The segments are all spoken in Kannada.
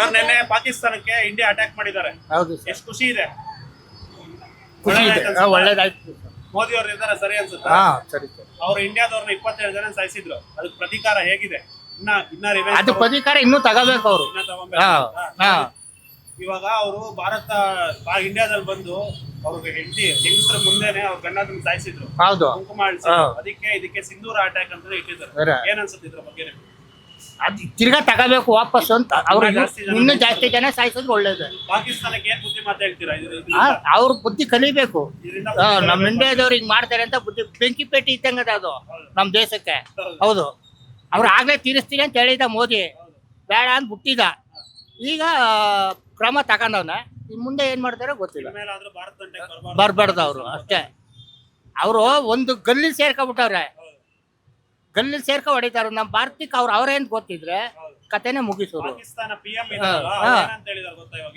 ಸರ್ ನೆನ್ನೆ ಪಾಕಿಸ್ತಾನಕ್ಕೆ ಇಂಡಿಯಾ ಅಟ್ಯಾಕ್ ಮಾಡಿದ್ದಾರೆ. ಹೌದು ಸರ್, ಎಷ್ಟು ಖುಷಿ ಇದೆ? ಖುಷಿ ಇದೆ. ಒಳ್ಳೇದಾಯ್ತು. ಮೋದಿ ಅವ್ರ ನಿರ್ಧಾರ ಸರಿ ಅನ್ಸುತ್ತೆ. ಸರಿ ಸರ್. ಅವ್ರು ಇಂಡಿಯಾದವ್ರನ್ನ 27 ಜನ ಸಾಯಿಸಿದ್ರು. ಅದಕ್ಕೆ ಪ್ರತೀಕಾರ ಹೇಗಿದೆ? ಇನ್ನ ಅದು ಪ್ರತೀಕಾರ ಇನ್ನೂ ತಗೋಬೇಕು ಅವರು. ಇವಾಗ ಅವರು ಇಂಡಿಯಾದಲ್ಲಿ ಬಂದು ಅವ್ರಿಗೆ ಹೆಂಗಸ್ರ ಮುಂದೆನೆ ಅವ್ರ ಗಂಡನ ಸಾಯಿಸಿದ್ರು. ಹೌದು, ಕುಂಕುಮ ಅದಕ್ಕೆ ಇದಕ್ಕೆ ಸಿಂಧೂರ ಅಟ್ಯಾಕ್ ಅಂತ ಇಟ್ಟಿದ್ದಾರೆ. ಏನ್ ಅನ್ಸುತ್ತೆ ಇದ್ರ ಬಗ್ಗೆ? ಅದು ತಿರ್ಗಾ ತಗೋಬೇಕು ವಾಪಸ್ ಅಂತ. ಅವ್ರು ಇನ್ನೂ ಜಾಸ್ತಿ ಜನ ಸಾಯಿಸಿದ್ರೆ ಒಳ್ಳೇದು. ಪಾಕಿಸ್ತಾನಕ್ಕೆ ಏನ್ ಬುದ್ಧಿ ಮಾತು ಹೇಳ್ತೀರಾ? ಅವ್ರ ಬುದ್ಧಿ ಕಲಿಬೇಕು. ನಮ್ಮ ಇಂಡಿಯಾದವ್ರು ಹಿಂಗ್ ಮಾಡ್ತಾರೆ ಅಂತ ಬುದ್ಧಿ. ಬೆಂಕಿ ಪೇಟೆ ಇದ್ದಂಗದ ಅದು ನಮ್ ದೇಶಕ್ಕೆ. ಹೌದು, ಅವ್ರು ಆಗ್ಲೇ ತೀರಿಸ್ತೀನಿ ಅಂತ ಹೇಳಿದ ಮೋದಿ, ಬೇಡ ಅಂತ ಬಿಟ್ಟಿದ. ಈಗ ಕ್ರಮ ತಗೊಂಡವ್ನ. ಮುಂದೆ ಏನ್ ಮಾಡ್ತಾರೋ ಗೊತ್ತಿಲ್ಲ. ಬರ್ಬಾರ್ದು ಅವರು ಅಷ್ಟೇ. ಅವರು ಒಂದು ಗಲ್ಲಿ ಸೇರ್ಕೊಬಿಟ್ಟವ್ರೆ. ಗಲ್ಲಿ ಹೊಡಿತಾರ. ನಮ್ಮ ಭಾರತಕ್ಕೆ ಅವ್ರೇನ್ ಗೊತ್ತಿದ್ರೆ ಕತೆನೆ ಮುಗಿಸೋರು. ಪಾಕಿಸ್ತಾನ PM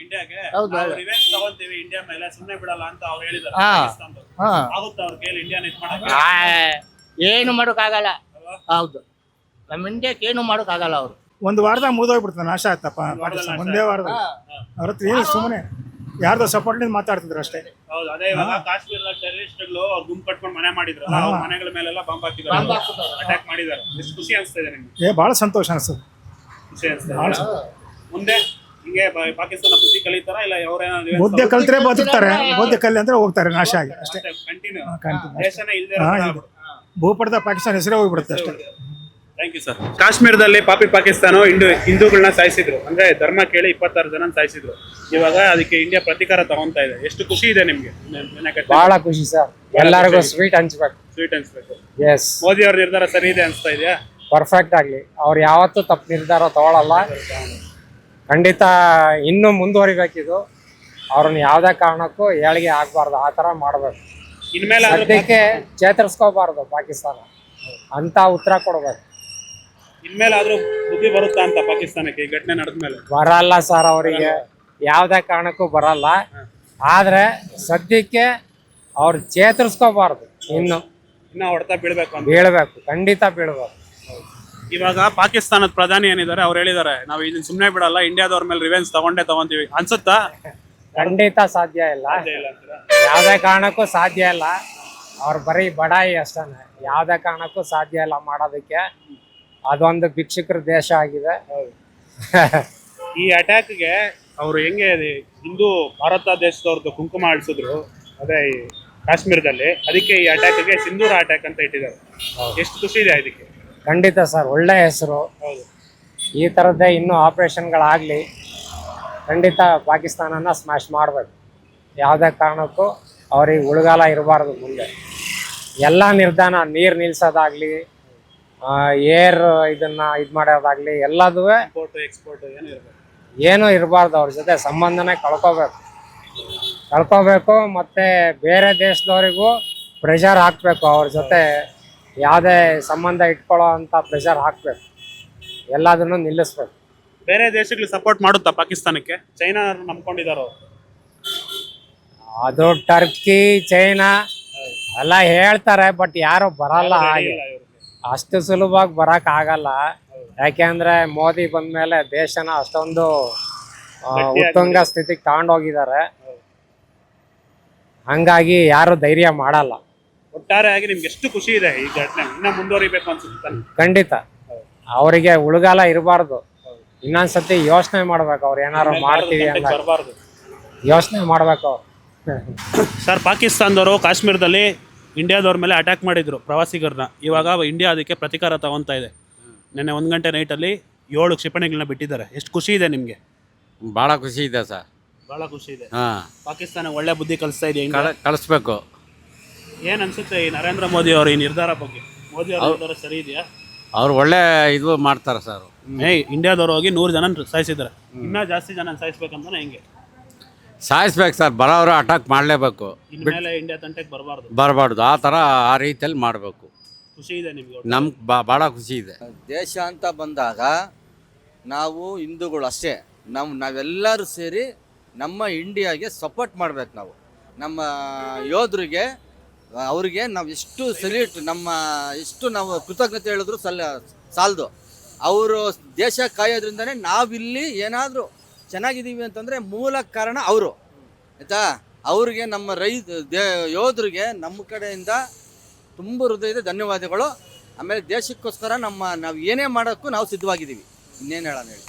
ಇಂಡಿಯಾಗೆ ರಿವೆಂಜ್ ತಗೊಂತೀವಿ ಇಂಡಿಯಾ ಮೇಲೆ, ಸುಮ್ಮನೆ ಬಿಡಲ್ಲ ಅಂತ ಅವ್ರು ಹೇಳಿದ್ದಾರೆ. ಆಗುತ್ತೆ ಅವ್ರ ಕೈಯಲ್ಲಿ ಇಂಡಿಯಾನ ಇದ್ ಮಾಡಕ್ಕೆ? ಏನು ಮಾಡೋಕ್ಕಾಗಲ್ಲ. ಹೌದು, ನಮ್ಮ ಇಂಡಿಯಾಕ್ಕೆ ಏನು ಮಾಡೋಕ್ಕಾಗಲ್ಲ. ಅವರು ಒಂದು ವಾರದಾಗ ಮುಗಿದೋಗ್ಬಿಡ್ತಾರೆ, ನಾಶ ಆಯ್ತಪ್ಪ ಪಾಕಿಸ್ತಾನ ಒಂದೇ ವಾರದಾಗ. ಅವ್ರ ಹತ್ರ ಏನು ಸುಮ್ಮನೆ ಯಾರ್ದೋ ಸಪೋರ್ಟ್ ಮಾತಾಡ್ತಿದ್ರು ಅಷ್ಟೇ. ಹೌದು, ಅದೇ ಇವಾಗ ಕಾಶ್ಮೀರದ ಟೆರರಿಸ್ಟ್ಗಳು ಗುಂಪು ಕಟ್ಕೊಂಡು ಮನೆ ಮಾಡಿದ್ರು. ಮನೆಗಳ ಮೇಲೆಲ್ಲ ಬಾಂಬ್ ಹಾಕಿದ್ದಾರೆ, ಅಟ್ಯಾಕ್ ಮಾಡಿದ್ದಾರೆ. ಎಷ್ಟು ಖುಷಿ ಅನಿಸ್ತಾ ಇದೆ ನಿಮ್ಗೆ? ಬಹಳ ಸಂತೋಷ ಅನಿಸ್ತದೆ. ಖುಷಿ ಅನಿಸ್ತದೆ. ಮುಂದೆ ಹಿಂಗೆ ಪಾಕಿಸ್ತಾನ ಬುದ್ಧಿ ಕಲಿತಾರ ಇಲ್ಲ ಬುದ್ಧಿ ಕಲ್ತ್ರೆ ಬದುಕ್ತಾರೆ, ಬುದ್ಧಿ ಕಲಿ ಅಂದ್ರೆ ಹೋಗ್ತಾರೆ ನಾಶ ಆಗಿ ಅಷ್ಟೇ. ದೇಶನೇ ಇಲ್ಲದೆ ಭೂಪಟದ ಪಾಕಿಸ್ತಾನ ಹೆಸರೇ ಹೋಗ್ಬಿಡುತ್ತೆ ಅಷ್ಟೇ. Thank you sir. ಕಾಶ್ಮೀರದಲ್ಲಿ ಪಾಕಿಸ್ತಾನ ಹಿಂದೂಗಳನ್ನ ಸಾಯಿಸಿದ್ರು. ಅಂದ್ರೆ ಧರ್ಮ ಕೇಳಿ 26 ಜನ ಸಾಯಿಸಿದ್ರು. ಇವಾಗ ಅದಕ್ಕೆ ಇಂಡಿಯಾ ಪ್ರತೀಕಾರ ತಗೊಂತಾ ಇದೆ. ಎಷ್ಟು ಖುಷಿ ಇದೆ ನಿಮ್ಗೆ? ಬಹಳ ಖುಷಿ ಸರ್. ಎಲ್ಲರಿಗೂ ಸ್ವೀಟ್ ಹಂಚ್ಬೇಕು. ಎಸ್, ಮೋದಿ ಅವ್ರ ನಿರ್ಧಾರ ಸರಿ ಇದೆ ಅನ್ಸ್ತಾ ಇದೆಯಾ? ಪರ್ಫೆಕ್ಟ್ ಆಗ್ಲಿ. ಅವ್ರು ಯಾವತ್ತೂ ತಪ್ಪು ನಿರ್ಧಾರ ತಗೊಳಲ್ಲ. ಖಂಡಿತ ಇನ್ನೂ ಮುಂದುವರಿಬೇಕಿದು. ಅವ್ರನ್ನ ಯಾವ್ದೇ ಕಾರಣಕ್ಕೂ ಏಳಿಗೆ ಆಗ್ಬಾರ್ದು, ಆ ತರ ಮಾಡ್ಬೇಕು. ಇನ್ಮೇಲೆ ಸದ್ಯಕ್ಕೆ ಚೇತರಿಸ್ಕೋಬಾರ್ದು ಪಾಕಿಸ್ತಾನ ಅಂತ ಉತ್ತರ ಕೊಡ್ಬೇಕು. ಇನ್ಮೇಲಾದ್ರೂ ಬುದ್ಧಿ ಬರುತ್ತಾ ಅಂತ ಪಾಕಿಸ್ತಾನಕ್ಕೆ ಈ ಘಟನೆ ನಡೆದ್ಮೇಲೆ? ಬರಲ್ಲ ಸರ್, ಅವರಿಗೆ ಯಾವ್ದೇ ಕಾರಣಕ್ಕೂ ಬರಲ್ಲ. ಆದ್ರೆ ಸದ್ಯಕ್ಕೆ ಅವ್ರು ಚೇತರಿಸ್ಕೋಬಾರ್ದು. ಇನ್ನ ಹೊಡೆತ ಬೀಳ್ಬೇಕು. ಖಂಡಿತ ಬೀಳ್ಬೇಕು. ಇವಾಗ ಪಾಕಿಸ್ತಾನದ ಪ್ರಧಾನಿ ಏನಿದ್ದಾರೆ ಅವ್ರು ಹೇಳಿದ್ದಾರೆ, ನಾವು ಇದನ್ನ ಸುಮ್ಮನೆ ಬಿಡಲ್ಲ, ಇಂಡಿಯಾದವ್ರ ಮೇಲೆ ರಿವೆಂಜ್ ತಗೊಂತೀವಿ ಅನ್ಸುತ್ತಾ? ಖಂಡಿತ ಸಾಧ್ಯ ಇಲ್ಲ, ಯಾವ್ದೇ ಕಾರಣಕ್ಕೂ ಸಾಧ್ಯ ಇಲ್ಲ. ಅವ್ರು ಬರೀ ಬಡಾಯಿ ಅಷ್ಟೇ, ಯಾವ್ದೇ ಕಾರಣಕ್ಕೂ ಸಾಧ್ಯ ಇಲ್ಲ ಮಾಡೋದಕ್ಕೆ. ಅದೊಂದು ಭಿಕ್ಷುಕರ ದೇಶ ಆಗಿದೆ. ಈ ಅಟ್ಯಾಕ್ಗೆ ಅವ್ರು ಹೆಂಗೆ ಹಿಂದೂ ಭಾರತ ದೇಶದವ್ರದ್ದು ಕುಂಕುಮ ಅಳಿಸಿದ್ರು ಅದೇ ಈ ಕಾಶ್ಮೀರದಲ್ಲಿ, ಅದಕ್ಕೆ ಈ ಅಟ್ಯಾಕ್ಗೆ ಸಿಂಧೂರ ಅಟ್ಯಾಕ್ ಅಂತ ಇಟ್ಟಿದ್ದಾರೆ. ಎಷ್ಟು ಖುಷಿ ಇದೆ ಇದಕ್ಕೆ? ಖಂಡಿತ ಸರ್, ಒಳ್ಳೆ ಹೆಸರು. ಹೌದು, ಈ ಥರದ್ದೇ ಇನ್ನೂ ಆಪ್ರೇಷನ್ಗಳಾಗಲಿ. ಖಂಡಿತ ಪಾಕಿಸ್ತಾನನ ಸ್ಮ್ಯಾಶ್ ಮಾಡಬೇಕು. ಯಾವುದೇ ಕಾರಣಕ್ಕೂ ಅವ್ರಿಗೆ ಉಳುಗಾಲ ಇರಬಾರ್ದು. ಮುಂದೆ ಎಲ್ಲ ನಿರ್ಧಾರ, ನೀರು ನಿಲ್ಸೋದಾಗ್ಲಿ, ಏರ್ ಇದನ್ನ ಇದು ಮಾಡೋದಾಗ್ಲಿ, ಎಲ್ಲದೂ ಎಕ್ಸ್ಪೋರ್ಟ್ ಏನೂ ಇರಬಾರ್ದು. ಅವ್ರ ಜೊತೆ ಸಂಬಂಧನೇ ಕಳ್ಕೋಬೇಕು. ಮತ್ತೆ ಬೇರೆ ದೇಶದವರಿಗೂ ಪ್ರೆಷರ್ ಹಾಕಬೇಕು. ಅವ್ರ ಜೊತೆ ಯಾವುದೇ ಸಂಬಂಧ ಇಟ್ಕೊಳ್ಳೋ ಅಂತ ಪ್ರೆಷರ್ ಹಾಕಬೇಕು. ಎಲ್ಲದನ್ನು ನಿಲ್ಲಿಸ್ಬೇಕು. ಬೇರೆ ದೇಶಗಳು ಸಪೋರ್ಟ್ ಮಾಡುತ್ತಾ ಪಾಕಿಸ್ತಾನಕ್ಕೆ? ಚೈನಾ ನಂಬ್ಕೊಂಡಿದಾರ? ಅದು ಟರ್ಕಿ, ಚೈನಾ ಎಲ್ಲ ಹೇಳ್ತಾರೆ, ಬಟ್ ಯಾರು ಬರಲ್ಲ. ಹಾಗೆ ಅಷ್ಟು ಸುಲಭವಾಗಿ ಬರಕ್ ಆಗಲ್ಲ. ಯಾಕೆಂದ್ರೆ ಮೋದಿ ಬಂದ್ಮೇಲೆ ದೇಶನ ಅಷ್ಟೊಂದು ಉತ್ತುಂಗ ಸ್ಥಿತಿಗೆ ತಗೊಂಡೋಗಿದ್ದಾರೆ. ಹಂಗಾಗಿ ಯಾರು ಧೈರ್ಯ ಮಾಡಲ್ಲ. ಒಟ್ಟಾರೆಯಾಗಿ ನಿಮ್ಗೆ ಎಷ್ಟು ಖುಷಿ ಇದೆ ಈ ಘಟನೆ? ಇನ್ನ ಮುಂದುವರಿಬೇಕು ಅನ್ಸುತ್ತೆ? ಖಂಡಿತ. ಅವರಿಗೆ ಉಳುಗಾಲ ಇರಬಾರ್ದು. ಇನ್ನೊಂದ್ಸತಿ ಯೋಚನೆ ಮಾಡ್ಬೇಕು. ಅವ್ರು ಏನಾರು ಮಾಡ್ತೀವಿ ಅಂತ ಯೋಚನೆ ಮಾಡ್ಬೇಕು. ಸರ್, ಪಾಕಿಸ್ತಾನದವರು ಕಾಶ್ಮೀರದಲ್ಲಿ ಇಂಡಿಯಾದವ್ರ ಮೇಲೆ ಅಟ್ಯಾಕ್ ಮಾಡಿದ್ರು ಪ್ರವಾಸಿಗರನ್ನ. ಇವಾಗ ಇಂಡಿಯಾ ಅದಕ್ಕೆ ಪ್ರತೀಕಾರ ತಗೊಂತಾ ಇದೆ. ನೆನ್ನೆ 1 ಗಂಟೆ ನೈಟಲ್ಲಿ 7 ಕ್ಷಿಪಣಿಗಳನ್ನ ಬಿಟ್ಟಿದ್ದಾರೆ. ಎಷ್ಟು ಖುಷಿ ಇದೆ ನಿಮಗೆ? ಭಾಳ ಖುಷಿ ಇದೆ ಸರ್. ಭಾಳ ಖುಷಿ ಇದೆ. ಪಾಕಿಸ್ತಾನ ಒಳ್ಳೆ ಬುದ್ಧಿ ಕಲಿಸ್ತಾ ಇದೆ. ಕಳಿಸ್ಬೇಕು. ಏನ್ ಅನ್ಸುತ್ತೆ ಈ ನರೇಂದ್ರ ಮೋದಿ ಅವರ ಈ ನಿರ್ಧಾರ ಬಗ್ಗೆ? ಮೋದಿ ಅವರ ನಿರ್ಧಾರ ಸರಿ ಇದೆಯಾ? ಅವ್ರು ಒಳ್ಳೆ ಇದು ಮಾಡ್ತಾರೆ ಸರ್. ಇಂಡಿಯಾದವ್ರು ಹೋಗಿ 100 ಜನ ಸಾಯಿಸಿದ್ದಾರೆ. ಇನ್ನೂ ಜಾಸ್ತಿ ಜನ ಸಾಯಿಸ್ಬೇಕಂತಾನೆ ಹೆಂಗೆ? ಸಾಯಿಸ್ಬೇಕು ಸರ್. ಬರೋರು ಅಟ್ಯಾಕ್ ಮಾಡಲೇಬೇಕು. ಇನ್ಮೇಲೆ ಇಂಡಿಯಾ ತಂಟೆಗೆ ಬರಬಾರ್ದು. ಆ ಥರ ಆ ರೀತಿಯಲ್ಲಿ ಮಾಡಬೇಕು. ಖುಷಿ ಇದೆ ನಿಮ್ಗೆ? ನಮ್ಗೆ ಭಾಳ ಖುಷಿ ಇದೆ. ದೇಶ ಅಂತ ಬಂದಾಗ ನಾವು ಹಿಂದೂಗಳು ಅಷ್ಟೇ, ನಾವೆಲ್ಲರೂ ಸೇರಿ ನಮ್ಮ ಇಂಡಿಯಾಗೆ ಸಪೋರ್ಟ್ ಮಾಡ್ಬೇಕು. ನಾವು ನಮ್ಮ ಯೋಧರಿಗೆ, ಅವ್ರಿಗೆ ನಾವು ಎಷ್ಟು ಸಲ್ಯೂಟ್, ಎಷ್ಟು ನಾವು ಕೃತಜ್ಞತೆ ಹೇಳಿದ್ರು ಸಾಲದು. ಅವರು ದೇಶ ಕಾಯೋದ್ರಿಂದನೇ ನಾವಿಲ್ಲಿ ಏನಾದರೂ ಚೆನ್ನಾಗಿದ್ದೀವಿ ಅಂತಂದರೆ ಮೂಲ ಕಾರಣ ಅವರು, ಆಯಿತಾ. ಅವ್ರಿಗೆ ನಮ್ಮ ಯೋಧರಿಗೆ ನಮ್ಮ ಕಡೆಯಿಂದ ತುಂಬ ಹೃದಯದ ಧನ್ಯವಾದಗಳು. ಆಮೇಲೆ ದೇಶಕ್ಕೋಸ್ಕರ ನಾವು ಏನೇ ಮಾಡೋಕ್ಕೂ ನಾವು ಸಿದ್ಧವಾಗಿದ್ದೀವಿ. ಇನ್ನೇನು ಹೇಳೋಣ ಹೇಳಿ.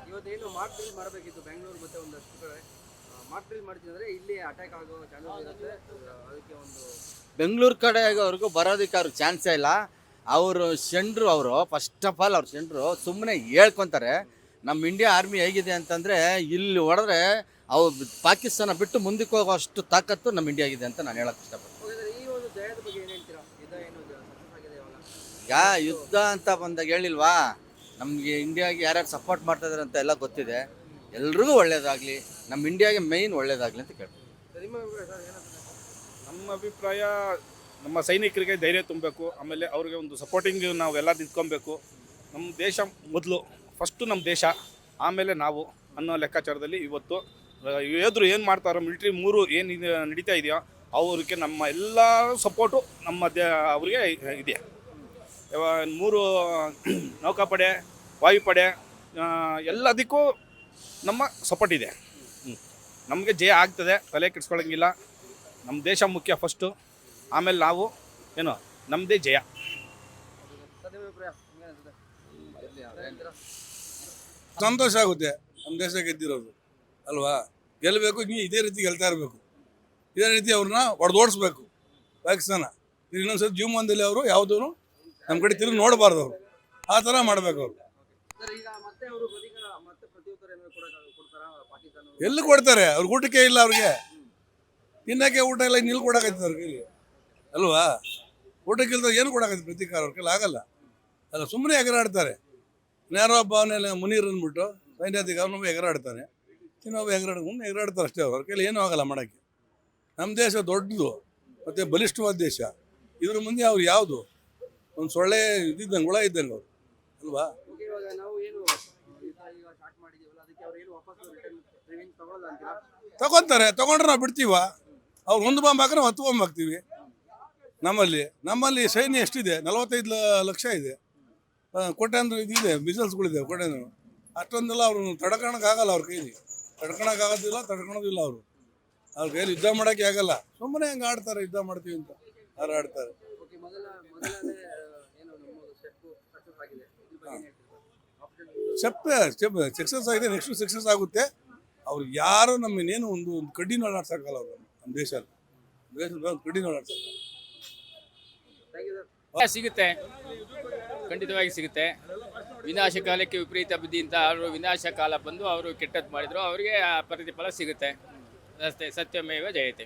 ಇವತ್ತೇನು ಮಾರ್ಕ್ ಡ್ರಿಲ್ ಮಾಡಬೇಕಿತ್ತು ಬೆಂಗಳೂರು ಮತ್ತು ಒಂದಷ್ಟು ಕಡೆ ಮಾರ್ಕ್ ಡ್ರಿಲ್ ಮಾಡ್ತಿದ್ರೆ ಇಲ್ಲಿ ಅಟ್ಯಾಕ್ ಆಗೋ ಚಾನ್ಸಸ್ ಇರುತ್ತೆ. ಅದಕ್ಕೆ ಒಂದು ಬೆಂಗಳೂರು ಕಡೆವರೆಗೂ ಬರೋದಕ್ಕೆ ಅವ್ರಿಗೆ ಚಾನ್ಸೇ ಇಲ್ಲ. ಅವರು ಶೆಂಡ್ರು, ಅವರು ಫಸ್ಟ್ ಆಫ್ ಆಲ್ ಅವ್ರು ಶೆಂಡ್ರು ಸುಮ್ಮನೆ ಹೇಳ್ಕೊತಾರೆ. ನಮ್ಮ ಇಂಡಿಯಾ ಆರ್ಮಿ ಹೇಗಿದೆ ಅಂತಂದರೆ ಇಲ್ಲಿ ಹೊಡೆದ್ರೆ ಅವ್ರು ಪಾಕಿಸ್ತಾನ ಬಿಟ್ಟು ಮುಂದಕ್ಕೆ ಹೋಗೋ ಅಷ್ಟು ತಾಕತ್ತು ನಮ್ಮ ಇಂಡಿಯಾ ಆಗಿದೆ ಅಂತ ನಾನು ಹೇಳೋಕ್ಕೆ ಇಷ್ಟಪಡ್ತೀನಿ. ಈ ಒಂದು ಜಯದ ಬಗ್ಗೆ ಏನು ಹೇಳ್ತೀರಾ? ಯುದ್ಧ ಏನು ಸಕ್ಸಸ್ ಆಗಿದೆ ಇವಾಗ? ಈಗ ಯುದ್ಧ ಅಂತ ಬಂದಾಗ ಹೇಳಿಲ್ವಾ, ನಮಗೆ ಇಂಡಿಯಾಗೆ ಯಾರ್ಯಾರು ಸಪೋರ್ಟ್ ಮಾಡ್ತಾ ಇದ್ದಾರೆ ಅಂತ ಎಲ್ಲ ಗೊತ್ತಿದೆ. ಎಲ್ರಿಗೂ ಒಳ್ಳೇದಾಗಲಿ, ನಮ್ಮ ಇಂಡಿಯಾಗೆ ಮೇಯ್ನ್ ಒಳ್ಳೇದಾಗಲಿ ಅಂತ ಕೇಳ್ತೀನಿ. ನಿಮ್ಮ ಅಭಿಪ್ರಾಯ ಸರ್ ಏನಂತ? ನಮ್ಮ ಅಭಿಪ್ರಾಯ, ನಮ್ಮ ಸೈನಿಕರಿಗೆ ಧೈರ್ಯ ತುಂಬಬೇಕು. ಆಮೇಲೆ ಅವ್ರಿಗೆ ಒಂದು ಸಪೋರ್ಟಿಂಗ್ ನಾವೆಲ್ಲ ನಿಂತ್ಕೊಬೇಕು. ನಮ್ಮ ದೇಶ ಮೊದಲು, ಫಸ್ಟು ನಮ್ಮ ದೇಶ, ಆಮೇಲೆ ನಾವು ಅನ್ನೋ ಲೆಕ್ಕಾಚಾರದಲ್ಲಿ ಇವತ್ತು ಯೋಧರು ಏನು ಮಾಡ್ತಾರೋ, ಮಿಲಿಟ್ರಿ 3 ಏನು ನಡೀತಾ ಇದೆಯೋ ಅವ್ರಿಗೆ ನಮ್ಮ ಎಲ್ಲ ಸಪೋರ್ಟು ಅವ್ರಿಗೆ ಇದೆ. 3 ನೌಕಾಪಡೆ, ವಾಯುಪಡೆ, ಎಲ್ಲದಕ್ಕೂ ನಮ್ಮ ಸಪೋರ್ಟ್ ಇದೆ. ನಮಗೆ ಜಯ ಆಗ್ತದೆ, ತಲೆ ಕೆಡಿಸ್ಕೊಳ್ಳೋಂಗಿಲ್ಲ. ನಮ್ಮ ದೇಶ ಮುಖ್ಯ ಫಸ್ಟು, ಆಮೇಲೆ ನಾವು ಏನು ನಮ್ಮದೇ ಜಯ. ಸರ್ ನಿಮ್ಮ ಅಭಿಪ್ರಾಯ ಏನಂತ? ಸಂತೋಷ ಆಗುತ್ತೆ ನಮ್ಮ ದೇಶ ಗೆದ್ದಿರೋದು ಅಲ್ವಾ. ಗೆಲ್ಲಬೇಕು, ಇದೇ ರೀತಿ ಗೆಲ್ತಾ ಇರಬೇಕು. ಇದೇ ರೀತಿ ಅವ್ರನ್ನ ಹೊಡೆದೋಡಿಸ್ಬೇಕು ಪಾಕಿಸ್ತಾನ. ಇನ್ನೊಂದ್ಸತಿ ಜೀವಮಾನದಲ್ಲಿ ಅವರು ಯಾವುದೂ ನಮ್ಮ ಕಡೆ ತಿರುಗಿ ನೋಡಬಾರ್ದು. ಅವರು ಆ ಥರ ಮಾಡಬೇಕು ಅವರು. ಸರ್ ಈಗ ಮತ್ತೆ ಅವರು ಮತ್ತೆ ಪ್ರತ್ಯುತ್ತರ ಏನಾದ್ರು ಕೊಡ್ತಾರಾ ಪಾಕಿಸ್ತಾನ? ಎಲ್ಲಿ ಕೊಡ್ತಾರೆ? ಅವ್ರ ಊಟಕ್ಕೆ ಇಲ್ಲ, ಅವ್ರಿಗೆ ತಿನ್ನಕ್ಕೆ ಊಟ ಇಲ್ಲ, ನಿಲ್ ಕೊಡಕೈತೆ ಅವ್ರ ಕೈಲಿ ಅಲ್ವಾ. ಊಟಕ್ಕೆ ಇಲ್ದ ಏನು ಕೊಡಕೈತೆ ಪ್ರತೀಕಾರ? ಅವ್ರ ಕೈಲಿ ಆಗಲ್ಲ ಅಲ್ಲ. ಸುಮ್ಮನೆ ಎಗರಾಡ್ತಾರೆ. ಯಾರೋ ಒಬ್ಬ ಅವನೆಲ್ಲ ಮುನೀರ್ ಅಂದ್ಬಿಟ್ಟು ಸೈನ್ಯಾಧಿಕಾರಿ ಅವನೊಬ್ಬ ಎಗರಾಡ್ತಾನೆ, ಇನ್ನೊಬ್ಬ ಎಗರಾಡ್ತಾರೆ ಅಷ್ಟೇ. ಅವ್ರ ಕೈಲಿ ಏನೂ ಆಗಲ್ಲ ಮಾಡೋಕ್ಕೆ. ನಮ್ಮ ದೇಶ ದೊಡ್ಡದು ಮತ್ತು ಬಲಿಷ್ಠವಾದ ದೇಶ. ಇದ್ರ ಮುಂದೆ ಅವ್ರು ಯಾವುದು ಒಂದು ಸೊಳ್ಳೆ ಇದ್ದಂಗೆ, ಹುಳ ಇದ್ದಂಗೆ ಅವ್ರು ಅಲ್ವಾ. ಇವಾಗ ನಾವು ಏನು ಈಗ ಸ್ಟಾರ್ಟ್ ಮಾಡಿದೀವಲ್ಲ, ಅದಕ್ಕೆ ಅವ್ರು ಏನು ವಾಪಸ್ ರಿವೆಂಜ್ ತಗೊಳ್ಳಲ್ಲ ಅಂತೀರಾ? ತಗೊತಾರೆ. ತಗೊಂಡ್ರೆ ನಾವು ಬಿಡ್ತೀವ? ಅವ್ರು 1 ಬಾಂಬ್ ಹಾಕಿದ್ರೆ 10 ಬಾಂಬ್ ಹಾಕ್ತೀವಿ. ನಮ್ಮಲ್ಲಿ ಸೈನ್ಯ ಎಷ್ಟಿದೆ? 45 ಲಕ್ಷ ಇದೆ. ಕೋಟ್ಯಾಂತರ ಇದಿದೆ, ಮಿಸಲ್ಸ್ಗಳಿದೆ ಕೋಟ್ಯಾಂತರ. ಅಷ್ಟೊಂದೆಲ್ಲ ಅವ್ರು ತಡ್ಕೊಳಕ್ಕಾಗಲ್ಲ. ಅವ್ರ ಕೈಲಿ ತಡ್ಕೊಳಕ್ಕಾಗೋದಿಲ್ಲ, ತಡ್ಕೊಳೋದಿಲ್ಲ. ಅವ್ರ ಕೈಲಿ ಯುದ್ಧ ಮಾಡೋಕ್ಕೆ ಆಗಲ್ಲ. ಸುಮ್ಮನೆ ಹಂಗೆ ಆಡ್ತಾರೆ, ಯುದ್ಧ ಮಾಡ್ತೀವಿ ಅಂತ ಅವ್ರು ಆಡ್ತಾರೆ. ಓಕೆ, ಮೊದಲನೇ ಏನು ನಮ್ಮ ಸ್ಟೆಪ್ ಸಕ್ಸಸ್ ಆಗಿದೆ, ಇದ್ರ ಬಗ್ಗೆ ಏನು ಹೇಳ್ತೀರಾ? ಸ್ಟೆಪ್ ಸಕ್ಸಸ್ ಆಗಿದೆ, ನೆಕ್ಸ್ಟ್ ಸಕ್ಸಸ್ ಆಗುತ್ತೆ. ಅವ್ರು ಯಾರು ನಮ್ಮನ್ನೇನು ಒಂದು ಕಡ್ಡಿನೂ ಆಡ್ಸೋಕ್ಕಲ್ಲ. ಅವರು ನಮ್ಮ ದೇಶದ ಕಡ್ಡಿನೂ ಆಡ್ಸೋಕ್ಕಲ್ಲ. ಸಿಗುತ್ತೆ, ಖಂಡಿತವಾಗಿ ಸಿಗುತ್ತೆ. ವಿನಾಶ ಕಾಲಕ್ಕೆ ವಿಪರೀತ ಬುದ್ಧಿ ಅಂತ ಅವರು ವಿನಾಶ ಕಾಲ ಬಂದು ಅವರು ಕೆಟ್ಟದ್ದು ಮಾಡಿದ್ರು, ಅವರಿಗೆ ಆ ಪ್ರತಿಫಲ ಸಿಗುತ್ತೆ ಅಷ್ಟೇ. ಸತ್ಯಮೇವ ಜಯತೆ.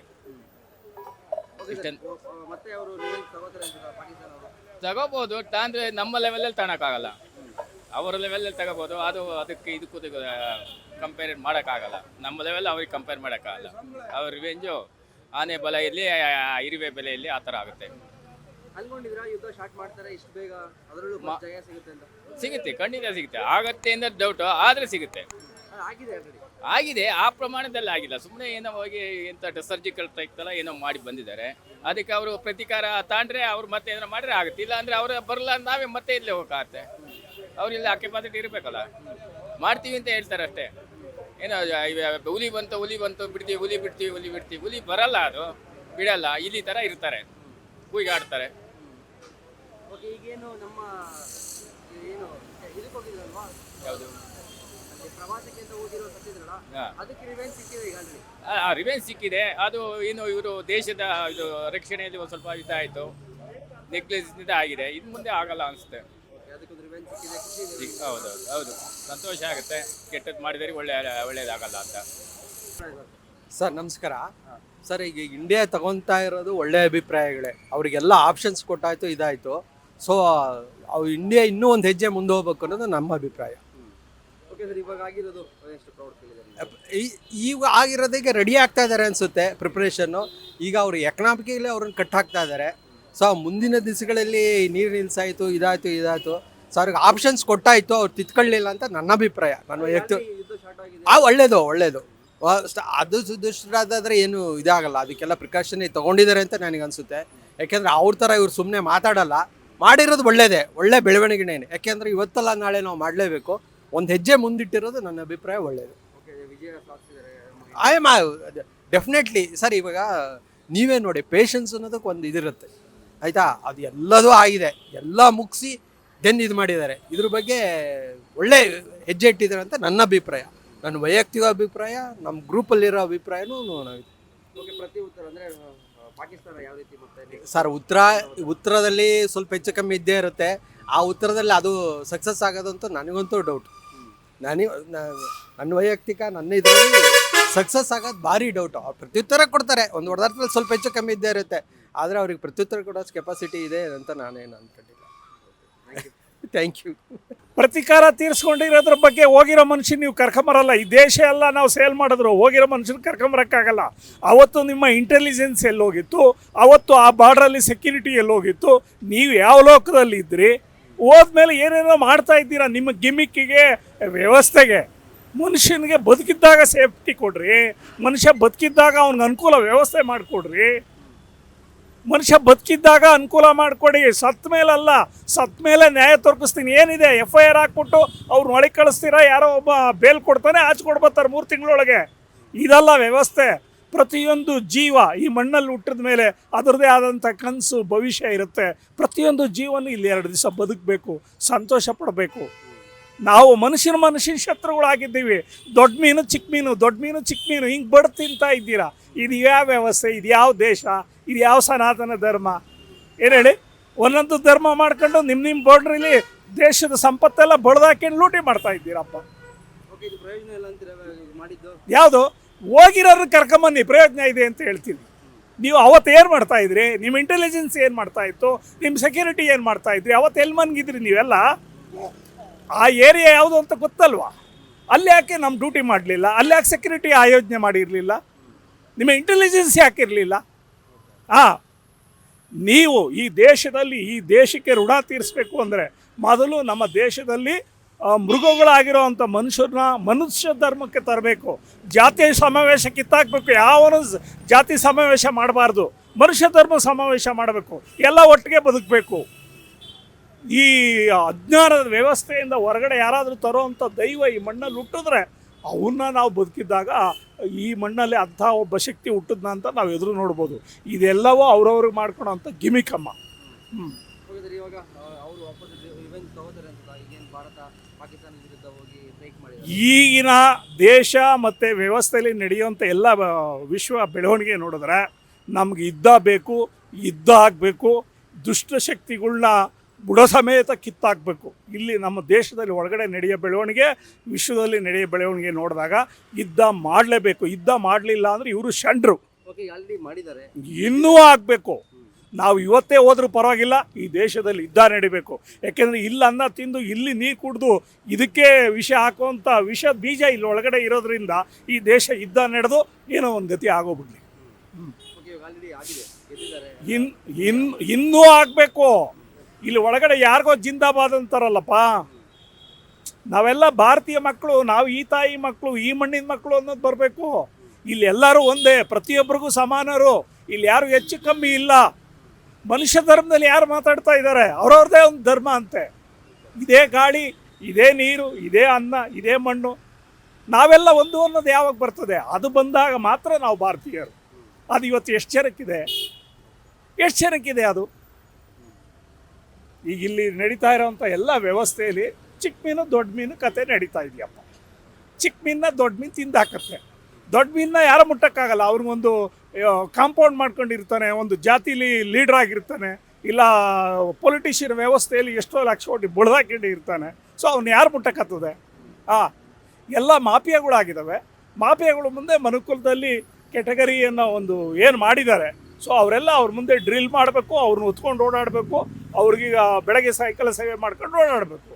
ಮತ್ತೆ ಅವರು ರಿವೆಂಜ್ ತಗೋತಾರೆ ಅಂತೀರಾ ಪಾಕಿಸ್ತಾನ ಅವರು? ತಗೋಬೋದು, ಅಂದರೆ ನಮ್ಮ ಲೆವೆಲಲ್ಲಿ ತಗೊಳಕ್ಕಾಗಲ್ಲ. ಅವರ ಲೆವೆಲಲ್ಲಿ ತಗೋಬೋದು. ಅದಕ್ಕೆ ಇದಕ್ಕೂ ಕಂಪೇರ್ ಮಾಡೋಕ್ಕಾಗಲ್ಲ. ನಮ್ಮ ಲೆವೆಲ್ ಅವ್ರಿಗೆ ಕಂಪೇರ್ ಮಾಡೋಕ್ಕಾಗಲ್ಲ. ಅವ್ರ ರಿವೆಂಜು ಆನೆ ಬಲ ಇರಲಿ, ಇರುವೆ ಬೆಲೆ ಇರಲಿ, ಆ ಥರ ಆಗುತ್ತೆ. ಅನ್ಕೊಂಡಿದ್ರಾ ಯುದ್ಧ ಸ್ಟಾರ್ಟ್ ಮಾಡ್ತಾರೆ ಇಷ್ಟು ಬೇಗ, ಅದರಲ್ಲೂ ಜಯ ಸಿಗುತ್ತೆ ಅಂತ? ಸಿಗುತ್ತೆ, ಖಂಡಿತ ಸಿಗುತ್ತೆ. ಆಗತ್ತೆ ಅಂದ್ರೆ ಡೌಟು, ಆದರೆ ಸಿಗುತ್ತೆ. ಆಗಿದೆ ಆಲ್ರೆಡಿ. ಆಗಿದೆ, ಆ ಪ್ರಮಾಣದಲ್ಲಿ ಆಗಿಲ್ಲ. ಸುಮ್ಮನೆ ಏನೋ ಹೋಗಿ ಎಂತ ಸರ್ಜಿಕಲ್ ಸ್ಟ್ರೈಕ್ ಏನೋ ಮಾಡಿ ಬಂದಿದ್ದಾರೆ. ಅದಕ್ಕೆ ಅವರು ಪ್ರತಿಕಾರ ತಾಂಡ್ರೆ ಅವ್ರು ಮತ್ತೆ ಏನಾರು ಮಾಡಿದ್ರೆ ಆಗುತ್ತೆ. ಇಲ್ಲ ಅಂದರೆ ಅವರು ಬರಲ್ಲ, ನಾವೇ ಮತ್ತೆ ಇಲ್ಲೇ ಹೋಗತ್ತೆ. ಅವ್ರಿಲ್ಲ ಆ ಕೆಪಾಸಿಟಿ ಇರಬೇಕಲ್ಲ. ಮಾಡ್ತೀವಿ ಅಂತ ಹೇಳ್ತಾರೆ ಅಷ್ಟೇ. ಏನೋ ಹುಲಿ ಬಂತು ಬಿಡ್ತೀವಿ, ಹುಲಿ ಬರಲ್ಲ, ಅದು ಬಿಡಲ್ಲ. ಇಲ್ಲಿ ಥರ ಇರ್ತಾರೆ, ಕೂಗಾಡ್ತಾರೆ. ಓಕೆ, ಈಗೇನು ನಮ್ಮ ಏನು ಇದಕ್ಕೆ ಹೋಗಿದ್ರಲ್ವಾ, ಯಾವುದು ಪ್ರವಾಸಕ್ಕೆ ಅಂತ ಹೋಗಿರೋ ಸತ್ತಿದ್ರಲ್ಲ, ಅದಕ್ಕೆ ರಿವೆಂಜ್ ಸಿಕ್ಕಿದೆ ಈಗ ಆಲ್ರೆಡಿ. ರಿವೆಂಜ್ ಸಿಕ್ಕಿದೆ. ಅದು ಏನು ಇವರು ದೇಶದ ಇದು ರಕ್ಷಣೆಯಲ್ಲಿ ಒಂದು ಸ್ವಲ್ಪ ಇದಾಯಿತು, ನೆಗ್ಲೆನ್ಸ್ನಿಂದ ಆಗಿದೆ. ಇನ್ನು ಮುಂದೆ ಆಗಲ್ಲ ಅನಿಸುತ್ತೆ. ಅದಕ್ಕೊಂದು ರಿವೆಂಜ್ ಸಿಕ್ಕಿದೆ, ಖುಷಿ ಇದೆ. ಹೌದು, ಸಂತೋಷ ಆಗುತ್ತೆ. ಕೆಟ್ಟದ್ದು ಮಾಡಿದರೆ ಒಳ್ಳೆಯದಾಗಲ್ಲ ಅಂತ. ಸರ್ ನಮಸ್ಕಾರ. ಸರ್ ಈಗ ಇಂಡಿಯಾ ತಗೊತಾ ಇರೋದು ಒಳ್ಳೆಯ ಅಭಿಪ್ರಾಯಗಳೇ. ಅವರಿಗೆಲ್ಲ ಆಪ್ಷನ್ಸ್ ಕೊಟ್ಟಾಯ್ತು, ಇದಾಯಿತು. ಸೊ ಇಂಡಿಯಾ ಇನ್ನೂ ಒಂದು ಹೆಜ್ಜೆ ಮುಂದೆ ಹೋಗ್ಬೇಕು ಅನ್ನೋದು ನಮ್ಮ ಅಭಿಪ್ರಾಯ. ಓಕೆ ಸರ್, ಇವಾಗ ಆಗಿರೋದು ಎಷ್ಟು ಪ್ರೌಡ್ ಫೀಲ್ ಇದೆ? ಈಗ ಆಗಿರೋದಕ್ಕೆ ರೆಡಿ ಆಗ್ತಾ ಇದ್ದಾರೆ ಅನಿಸುತ್ತೆ ಪ್ರಿಪ್ರೇಷನ್ನು. ಈಗ ಅವರು ಎಕನಾಮಿಕಲಿ ಅವ್ರನ್ನ ಕಟ್ ಹಾಕ್ತಾ ಇದ್ದಾರೆ. ಸೊ ಮುಂದಿನ ದಿವಸಗಳಲ್ಲಿ ನೀರು ನಿಲ್ಸಾಯಿತು, ಇದಾಯಿತು. ಸೊ ಅವ್ರಿಗೆ ಆಪ್ಷನ್ಸ್ ಕೊಟ್ಟಾಯಿತು, ಅವ್ರು ತಿತ್ಕೊಳ್ಳಿಲ್ಲ ಅಂತ ನನ್ನ ಅಭಿಪ್ರಾಯ. ನಾನು ಒಳ್ಳೇದು. ಅದು ದುಷ್ಟರಾದಾದರೆ ಏನು ಇದಾಗಲ್ಲ. ಅದಕ್ಕೆಲ್ಲ ಪ್ರಿಕಾಷನ್ ತೊಗೊಂಡಿದ್ದಾರೆ ಅಂತ ನನಗೆ ಅನಿಸುತ್ತೆ. ಯಾಕೆಂದರೆ ಅವ್ರ ಥರ ಇವ್ರು ಸುಮ್ಮನೆ ಮಾತಾಡಲ್ಲ. ಮಾಡಿರೋದು ಒಳ್ಳೆ ಬೆಳವಣಿಗೆನೇ. ಯಾಕೆಂದರೆ ಇವತ್ತಲ್ಲ ನಾಳೆ ನಾವು ಮಾಡಲೇಬೇಕು. ಒಂದು ಹೆಜ್ಜೆ ಮುಂದಿಟ್ಟಿರೋದು ನನ್ನ ಅಭಿಪ್ರಾಯ ಒಳ್ಳೆಯದು. ವಿಜಯ ಸಾಧಿಸಿದ್ದಾರೆ ಐ ಆಮ್ ಡೆಫಿನೆಟ್ಲಿ ಸರ್. ಇವಾಗ ನೀವೇ ನೋಡಿ, ಪೇಷನ್ಸ್ ಅನ್ನೋದಕ್ಕೆ ಒಂದು ಇದಿರುತ್ತೆ ಆಯಿತಾ. ಅದು ಎಲ್ಲದೂ ಆಗಿದೆ, ಎಲ್ಲ ಮುಗಿಸಿ ದೆನ್ ಇದು ಮಾಡಿದ್ದಾರೆ. ಇದ್ರ ಬಗ್ಗೆ ಒಳ್ಳೆ ಹೆಜ್ಜೆ ಇಟ್ಟಿದ್ದಾರೆ ಅಂತ ನನ್ನ ಅಭಿಪ್ರಾಯ, ನನ್ನ ವೈಯಕ್ತಿಕ ಅಭಿಪ್ರಾಯ, ನಮ್ಮ ಗ್ರೂಪಲ್ಲಿರೋ ಅಭಿಪ್ರಾಯನೂ ನಾವು. ಓಕೆ, ಪ್ರತಿ ಉತ್ತರ ಅಂದರೆ ಪಾಕಿಸ್ತಾನ ಯಾವ ರೀತಿ ಮತ್ತೆ ಸರ್ ಉತ್ತರದಲ್ಲಿ ಸ್ವಲ್ಪ ಹೆಚ್ಚು ಕಮ್ಮಿ ಇದ್ದೇ ಇರುತ್ತೆ. ಆ ಉತ್ತರದಲ್ಲಿ ಅದು ಸಕ್ಸಸ್ ಆಗೋದಂತೂ ನನಗಂತೂ ಡೌಟ್. ನನ್ನ ವೈಯಕ್ತಿಕ ನನ್ನ ಇದರಲ್ಲಿ ಸಕ್ಸಸ್ ಆಗೋದು ಭಾರಿ ಡೌಟು. ಅವ್ರು ಪ್ರತ್ಯುತ್ತರ ಕೊಡ್ತಾರೆ, ಒಂದು ಹೊಡೆದಾಟದಲ್ಲಿ ಸ್ವಲ್ಪ ಹೆಚ್ಚು ಕಮ್ಮಿ ಇದ್ದೇ ಇರುತ್ತೆ, ಆದರೆ ಅವ್ರಿಗೆ ಪ್ರತ್ಯುತ್ತರ ಕೊಡೋ ಕೆಪಾಸಿಟಿ ಇದೆ ಅಂತ ನಾನೇನು ಅಂದ್ಕೊಂಡಿಲ್ಲ. Thank you. ಪ್ರತಿಕಾರ ತೀರಿಸ್ಕೊಂಡಿರೋದ್ರ ಬಗ್ಗೆ ಹೋಗಿರೋ ಮನುಷ್ಯನ ನೀವು ಕರ್ಕೊಂಬರಲ್ಲ. ಈ ದೇಶ ಎಲ್ಲ ನಾವು ಸೇಲ್ ಮಾಡಿದ್ರು, ಹೋಗಿರೋ ಮನುಷ್ಯನ ಕರ್ಕೊಂಬರಕ್ಕಾಗಲ್ಲ. ಅವತ್ತು ನಿಮ್ಮ ಇಂಟೆಲಿಜೆನ್ಸ್ ಎಲ್ಲೋಗಿತ್ತು, ಅವತ್ತು ಆ ಬಾರ್ಡ್ರಲ್ಲಿ ಸೆಕ್ಯೂರಿಟಿ ಎಲ್ಲೋಗಿತ್ತು, ನೀವು ಯಾವ ಲೋಕದಲ್ಲಿ ಇದ್ರಿ, ಹೋದ್ಮೇಲೆ ಏನೇನೋ ಮಾಡ್ತಾ ಇದ್ದೀರಾ ನಿಮ್ಮ ಗಿಮಿಕ್ಕಿಗೆ, ವ್ಯವಸ್ಥೆಗೆ. ಮನುಷ್ಯನಿಗೆ ಬದುಕಿದ್ದಾಗ ಸೇಫ್ಟಿ ಕೊಡ್ರಿ, ಮನುಷ್ಯ ಬದುಕಿದ್ದಾಗ ಅವ್ನಿಗೆ ಅನುಕೂಲ ವ್ಯವಸ್ಥೆ ಮಾಡಿಕೊಡ್ರಿ. ಮನುಷ್ಯ ಬದುಕಿದ್ದಾಗ ಅನುಕೂಲ ಮಾಡಿಕೊಡಿ, ಸತ್ತ ಮೇಲಲ್ಲ. ಸತ್ತ ಮೇಲೆ ನ್ಯಾಯ ತೋರ್ಪಿಸ್ತೀನಿ. ಏನಿದೆ FIR ಹಾಕ್ಬಿಟ್ಟು ಅವ್ರು ಒಳಗೆ ಕಳಿಸ್ತೀರಾ, ಯಾರೋ ಒಬ್ಬ ಬೇಲ್ ಕೊಡ್ತಾನೆ, ಬರ್ತಾರೆ 3 ತಿಂಗಳೊಳಗೆ. ಇದಲ್ಲ ವ್ಯವಸ್ಥೆ. ಪ್ರತಿಯೊಂದು ಜೀವ ಈ ಮಣ್ಣಲ್ಲಿ ಹುಟ್ಟಿದ ಮೇಲೆ ಅದರದೇ ಆದಂಥ ಕನಸು ಭವಿಷ್ಯ ಇರುತ್ತೆ. ಪ್ರತಿಯೊಂದು ಜೀವನೂ ಇಲ್ಲಿ 2 ದಿವಸ ಬದುಕಬೇಕು, ಸಂತೋಷ ಪಡಬೇಕು. ನಾವು ಮನುಷ್ಯನ ಶತ್ರುಗಳಾಗಿದ್ದೀವಿ. ದೊಡ್ಡ ಮೀನು ಚಿಕ್ಕ ಮೀನು, ದೊಡ್ಡ ಮೀನು ಚಿಕ್ಕ ಮೀನು ಹಿಂಗೆ ಬಡ್ದು ತಿಂತಾ ಇದ್ದೀರಾ. ಇದು ಯಾವ ವ್ಯವಸ್ಥೆ, ಇದು ಯಾವ ದೇಶ, ಇದು ಯಾವ ಸನಾತನ ಧರ್ಮ? ಏನು ಹೇಳಿ? ಒಂದೊಂದು ಧರ್ಮ ಮಾಡ್ಕೊಂಡು ನಿಮ್ಮ ಬಾರ್ಡ್ರಲ್ಲಿ ದೇಶದ ಸಂಪತ್ತೆಲ್ಲ ಬಡ್ದಾಕೊಂಡು ಲೂಟಿ ಮಾಡ್ತಾ ಇದ್ದೀರಪ್ಪ. ಓಕೆ, ಇದು ಪ್ರಯೋಜನ ಇಲ್ಲ ಅಂತೀರಾ ಮಾಡಿದ್ದು? ಯಾವುದು? ಹೋಗಿರೋರು ಕರ್ಕೊಂಬನ್ನಿ, ಪ್ರಯೋಜನ ಇದೆ ಅಂತ ಹೇಳ್ತೀನಿ. ನೀವು ಅವತ್ತು ಏನು ಮಾಡ್ತಾ ಇದ್ರಿ? ನಿಮ್ಮ ಇಂಟೆಲಿಜೆನ್ಸ್ ಏನು ಮಾಡ್ತಾ ಇತ್ತು? ನಿಮ್ಮ ಸೆಕ್ಯೂರಿಟಿ ಏನು ಮಾಡ್ತಾ ಇದ್ರಿ? ಅವತ್ತು ಎಲ್ಲಿ ಮನ್ಗಿದ್ರಿ ನೀವೆಲ್ಲ? ಆ ಏರಿಯಾ ಯಾವುದು ಅಂತ ಗೊತ್ತಲ್ವಾ? ಅಲ್ಲಿ ಯಾಕೆ ನಮ್ಮ ಡ್ಯೂಟಿ ಮಾಡಲಿಲ್ಲ? ಅಲ್ಲಿ ಯಾಕೆ ಸೆಕ್ಯೂರಿಟಿ ಆಯೋಜನೆ ಮಾಡಿರಲಿಲ್ಲ? ನಿಮ್ಮ ಇಂಟೆಲಿಜೆನ್ಸ್ ಯಾಕಿರಲಿಲ್ಲ? ನೀವು ಈ ದೇಶದಲ್ಲಿ ಈ ದೇಶಕ್ಕೆ ಋಣ ತೀರಿಸಬೇಕು ಅಂದರೆ ಮೊದಲು ನಮ್ಮ ದೇಶದಲ್ಲಿ ಮೃಗಗಳಾಗಿರೋವಂಥ ಮನುಷ್ಯ ಧರ್ಮಕ್ಕೆ ತರಬೇಕು. ಜಾತಿ ಸಮಾವೇಶ ಕಿತ್ತಾಕಬೇಕು. ಯಾವನು ಜಾತಿ ಸಮಾವೇಶ ಮಾಡಬಾರ್ದು, ಮನುಷ್ಯ ಧರ್ಮ ಸಮಾವೇಶ ಮಾಡಬೇಕು. ಎಲ್ಲ ಒಟ್ಟಿಗೆ ಬದುಕಬೇಕು. ಈ ಅಜ್ಞಾನದ ವ್ಯವಸ್ಥೆಯಿಂದ ಹೊರಗಡೆ ಯಾರಾದರೂ ತರೋವಂಥ ದೈವ ಈ ಮಣ್ಣಲ್ಲಿ ಹುಟ್ಟಿದ್ರೆ ಅವನ್ನ ನಾವು ಬದುಕಿದ್ದಾಗ ಈ ಮಣ್ಣಲ್ಲಿ ಅಂಥ ಒಬ್ಬ ಶಕ್ತಿ ಹುಟ್ಟಿದ್ನ ಅಂತ ನಾವು ಎದುರು ನೋಡ್ಬೋದು. ಇದೆಲ್ಲವೂ ಅವ್ರವ್ರಿಗೆ ಮಾಡ್ಕೊಳೋಂಥ ಗಿಮಿಕಮ್ಮ. ಇವಾಗ ಅವರು ವಾಪಸ್ ಇವೆಂಟ್ ತಗೋತಾರೆ ಅಂತ ಈಗೇನು ಭಾರತ ಪಾಕಿಸ್ತಾನ ವಿರುದ್ಧ ಹೋಗಿ ಸ್ಟ್ರೈಕ್ ಮಾಡಿದ್ದಾರೆ. ಈಗಿನ ದೇಶ ಮತ್ತು ವ್ಯವಸ್ಥೆಯಲ್ಲಿ ನಡೆಯುವಂಥ ಎಲ್ಲ ವಿಶ್ವ ಬೆಳವಣಿಗೆ ನೋಡಿದ್ರೆ ನಮ್ಗೆ ಯುದ್ಧ ಆಗಬೇಕು, ದುಷ್ಟಶಕ್ತಿಗಳ್ನ ಬುಡ ಸಮೇತ ಕಿತ್ತಾಕಬೇಕು. ಇಲ್ಲಿ ನಮ್ಮ ದೇಶದಲ್ಲಿ ಒಳಗಡೆ ನಡೆಯೋ ಬೆಳವಣಿಗೆ, ವಿಶ್ವದಲ್ಲಿ ನಡೆಯೋ ಬೆಳವಣಿಗೆ ನೋಡಿದಾಗ ಯುದ್ಧ ಮಾಡಲೇಬೇಕು. ಯುದ್ಧ ಮಾಡಲಿಲ್ಲ ಅಂದರೆ ಇವರು ಷಂಡ್ರು. ಇನ್ನೂ ಆಗಬೇಕು. ನಾವು ಇವತ್ತೇ ಹೋದ್ರೂ ಪರವಾಗಿಲ್ಲ, ಈ ದೇಶದಲ್ಲಿ ಯುದ್ಧ ನಡಿಬೇಕು. ಯಾಕೆಂದರೆ ಇಲ್ಲಿ ಅನ್ನ ತಿಂದು ಇಲ್ಲಿ ನೀರು ಕುಡಿದು ಇದಕ್ಕೆ ವಿಷ ಹಾಕುವಂಥ ವಿಷದ ಬೀಜ ಇಲ್ಲಿ ಒಳಗಡೆ ಇರೋದ್ರಿಂದ ಈ ದೇಶ ಯುದ್ಧ ನಡೆದು ಏನೋ ಒಂದು ಗತಿ ಆಗೋಗ್ಬಿಡ್ಲಿ. ಇನ್ನೂ ಆಗಬೇಕು. ಇಲ್ಲಿ ಒಳಗಡೆ ಯಾರಿಗೋ ಜಿಂದಾಬಾದ್ ಅಂತಾರಲ್ಲಪ್ಪ. ನಾವೆಲ್ಲ ಭಾರತೀಯ ಮಕ್ಕಳು, ನಾವು ಈ ತಾಯಿ ಮಕ್ಕಳು, ಈ ಮಣ್ಣಿನ ಮಕ್ಕಳು ಅನ್ನೋದು ಬರಬೇಕು. ಇಲ್ಲಿ ಎಲ್ಲರೂ ಒಂದೇ, ಪ್ರತಿಯೊಬ್ಬರಿಗೂ ಸಮಾನರು. ಇಲ್ಲಿ ಯಾರು ಹೆಚ್ಚು ಕಮ್ಮಿ ಇಲ್ಲ. ಮನುಷ್ಯ ಧರ್ಮದಲ್ಲಿ ಯಾರು ಮಾತಾಡ್ತಾ ಇದ್ದಾರೆ? ಅವ್ರವ್ರದ್ದೇ ಒಂದು ಧರ್ಮ ಅಂತೆ. ಇದೇ ಗಾಳಿ, ಇದೇ ನೀರು, ಇದೇ ಅನ್ನ, ಇದೇ ಮಣ್ಣು, ನಾವೆಲ್ಲ ಒಂದು ಅನ್ನೋದು ಯಾವಾಗ ಬರ್ತದೆ? ಅದು ಬಂದಾಗ ಮಾತ್ರ ನಾವು ಭಾರತೀಯರು. ಅದು ಇವತ್ತು ಎಷ್ಟು ಜನಕ್ಕಿದೆ ಅದು? ಈಗ ಇಲ್ಲಿ ನಡೀತಾ ಇರೋವಂಥ ಎಲ್ಲ ವ್ಯವಸ್ಥೆಯಲ್ಲಿ ಚಿಕ್ಕ ಮೀನು ದೊಡ್ಡ ಮೀನು ಕತೆ ನಡೀತಾ ಇದೆಯಪ್ಪ. ಚಿಕ್ಕ ಮೀನನ್ನ ದೊಡ್ಡ ಮೀನು ತಿಂದಾಕತ್ತೆ. ದೊಡ್ಡ ಮೀನನ್ನ ಯಾರು ಮುಟ್ಟಕ್ಕಾಗಲ್ಲ. ಅವ್ರಿಗೊಂದು ಕಾಂಪೌಂಡ್ ಮಾಡ್ಕೊಂಡಿರ್ತಾನೆ, ಒಂದು ಜಾತಿಲಿ ಲೀಡ್ರ್ ಆಗಿರ್ತಾನೆ, ಇಲ್ಲ ಪೊಲಿಟಿಷಿಯನ್ ವ್ಯವಸ್ಥೆಯಲ್ಲಿ ಎಷ್ಟೋ ಲಕ್ಷ ಕೋಟಿ ಬುಳ್ದಾಕೊಂಡು ಇರ್ತಾನೆ. ಸೊ ಅವ್ನು ಯಾರು ಮುಟ್ಟಕ್ಕತ್ತದೆ? ಎಲ್ಲ ಮಾಫಿಯಾಗಳಾಗಿದ್ದಾವೆ. ಮಾಫಿಯಾಗಳು ಮುಂದೆ ಮನುಕುಲದಲ್ಲಿ ಕೆಟಗರಿ ಅನ್ನೋ ಒಂದು ಏನು ಮಾಡಿದ್ದಾರೆ. ಸೊ ಅವರೆಲ್ಲ ಅವ್ರ ಮುಂದೆ ಡ್ರಿಲ್ ಮಾಡಬೇಕು, ಅವ್ರನ್ನ ಹೊತ್ಕೊಂಡು ಓಡಾಡಬೇಕು, ಅವ್ರಿಗೀಗ ಬೆಳಗ್ಗೆ ಸಾಯಂಕಾಲ ಸೇವೆ ಮಾಡ್ಕೊಂಡು ಓಡಾಡಬೇಕು.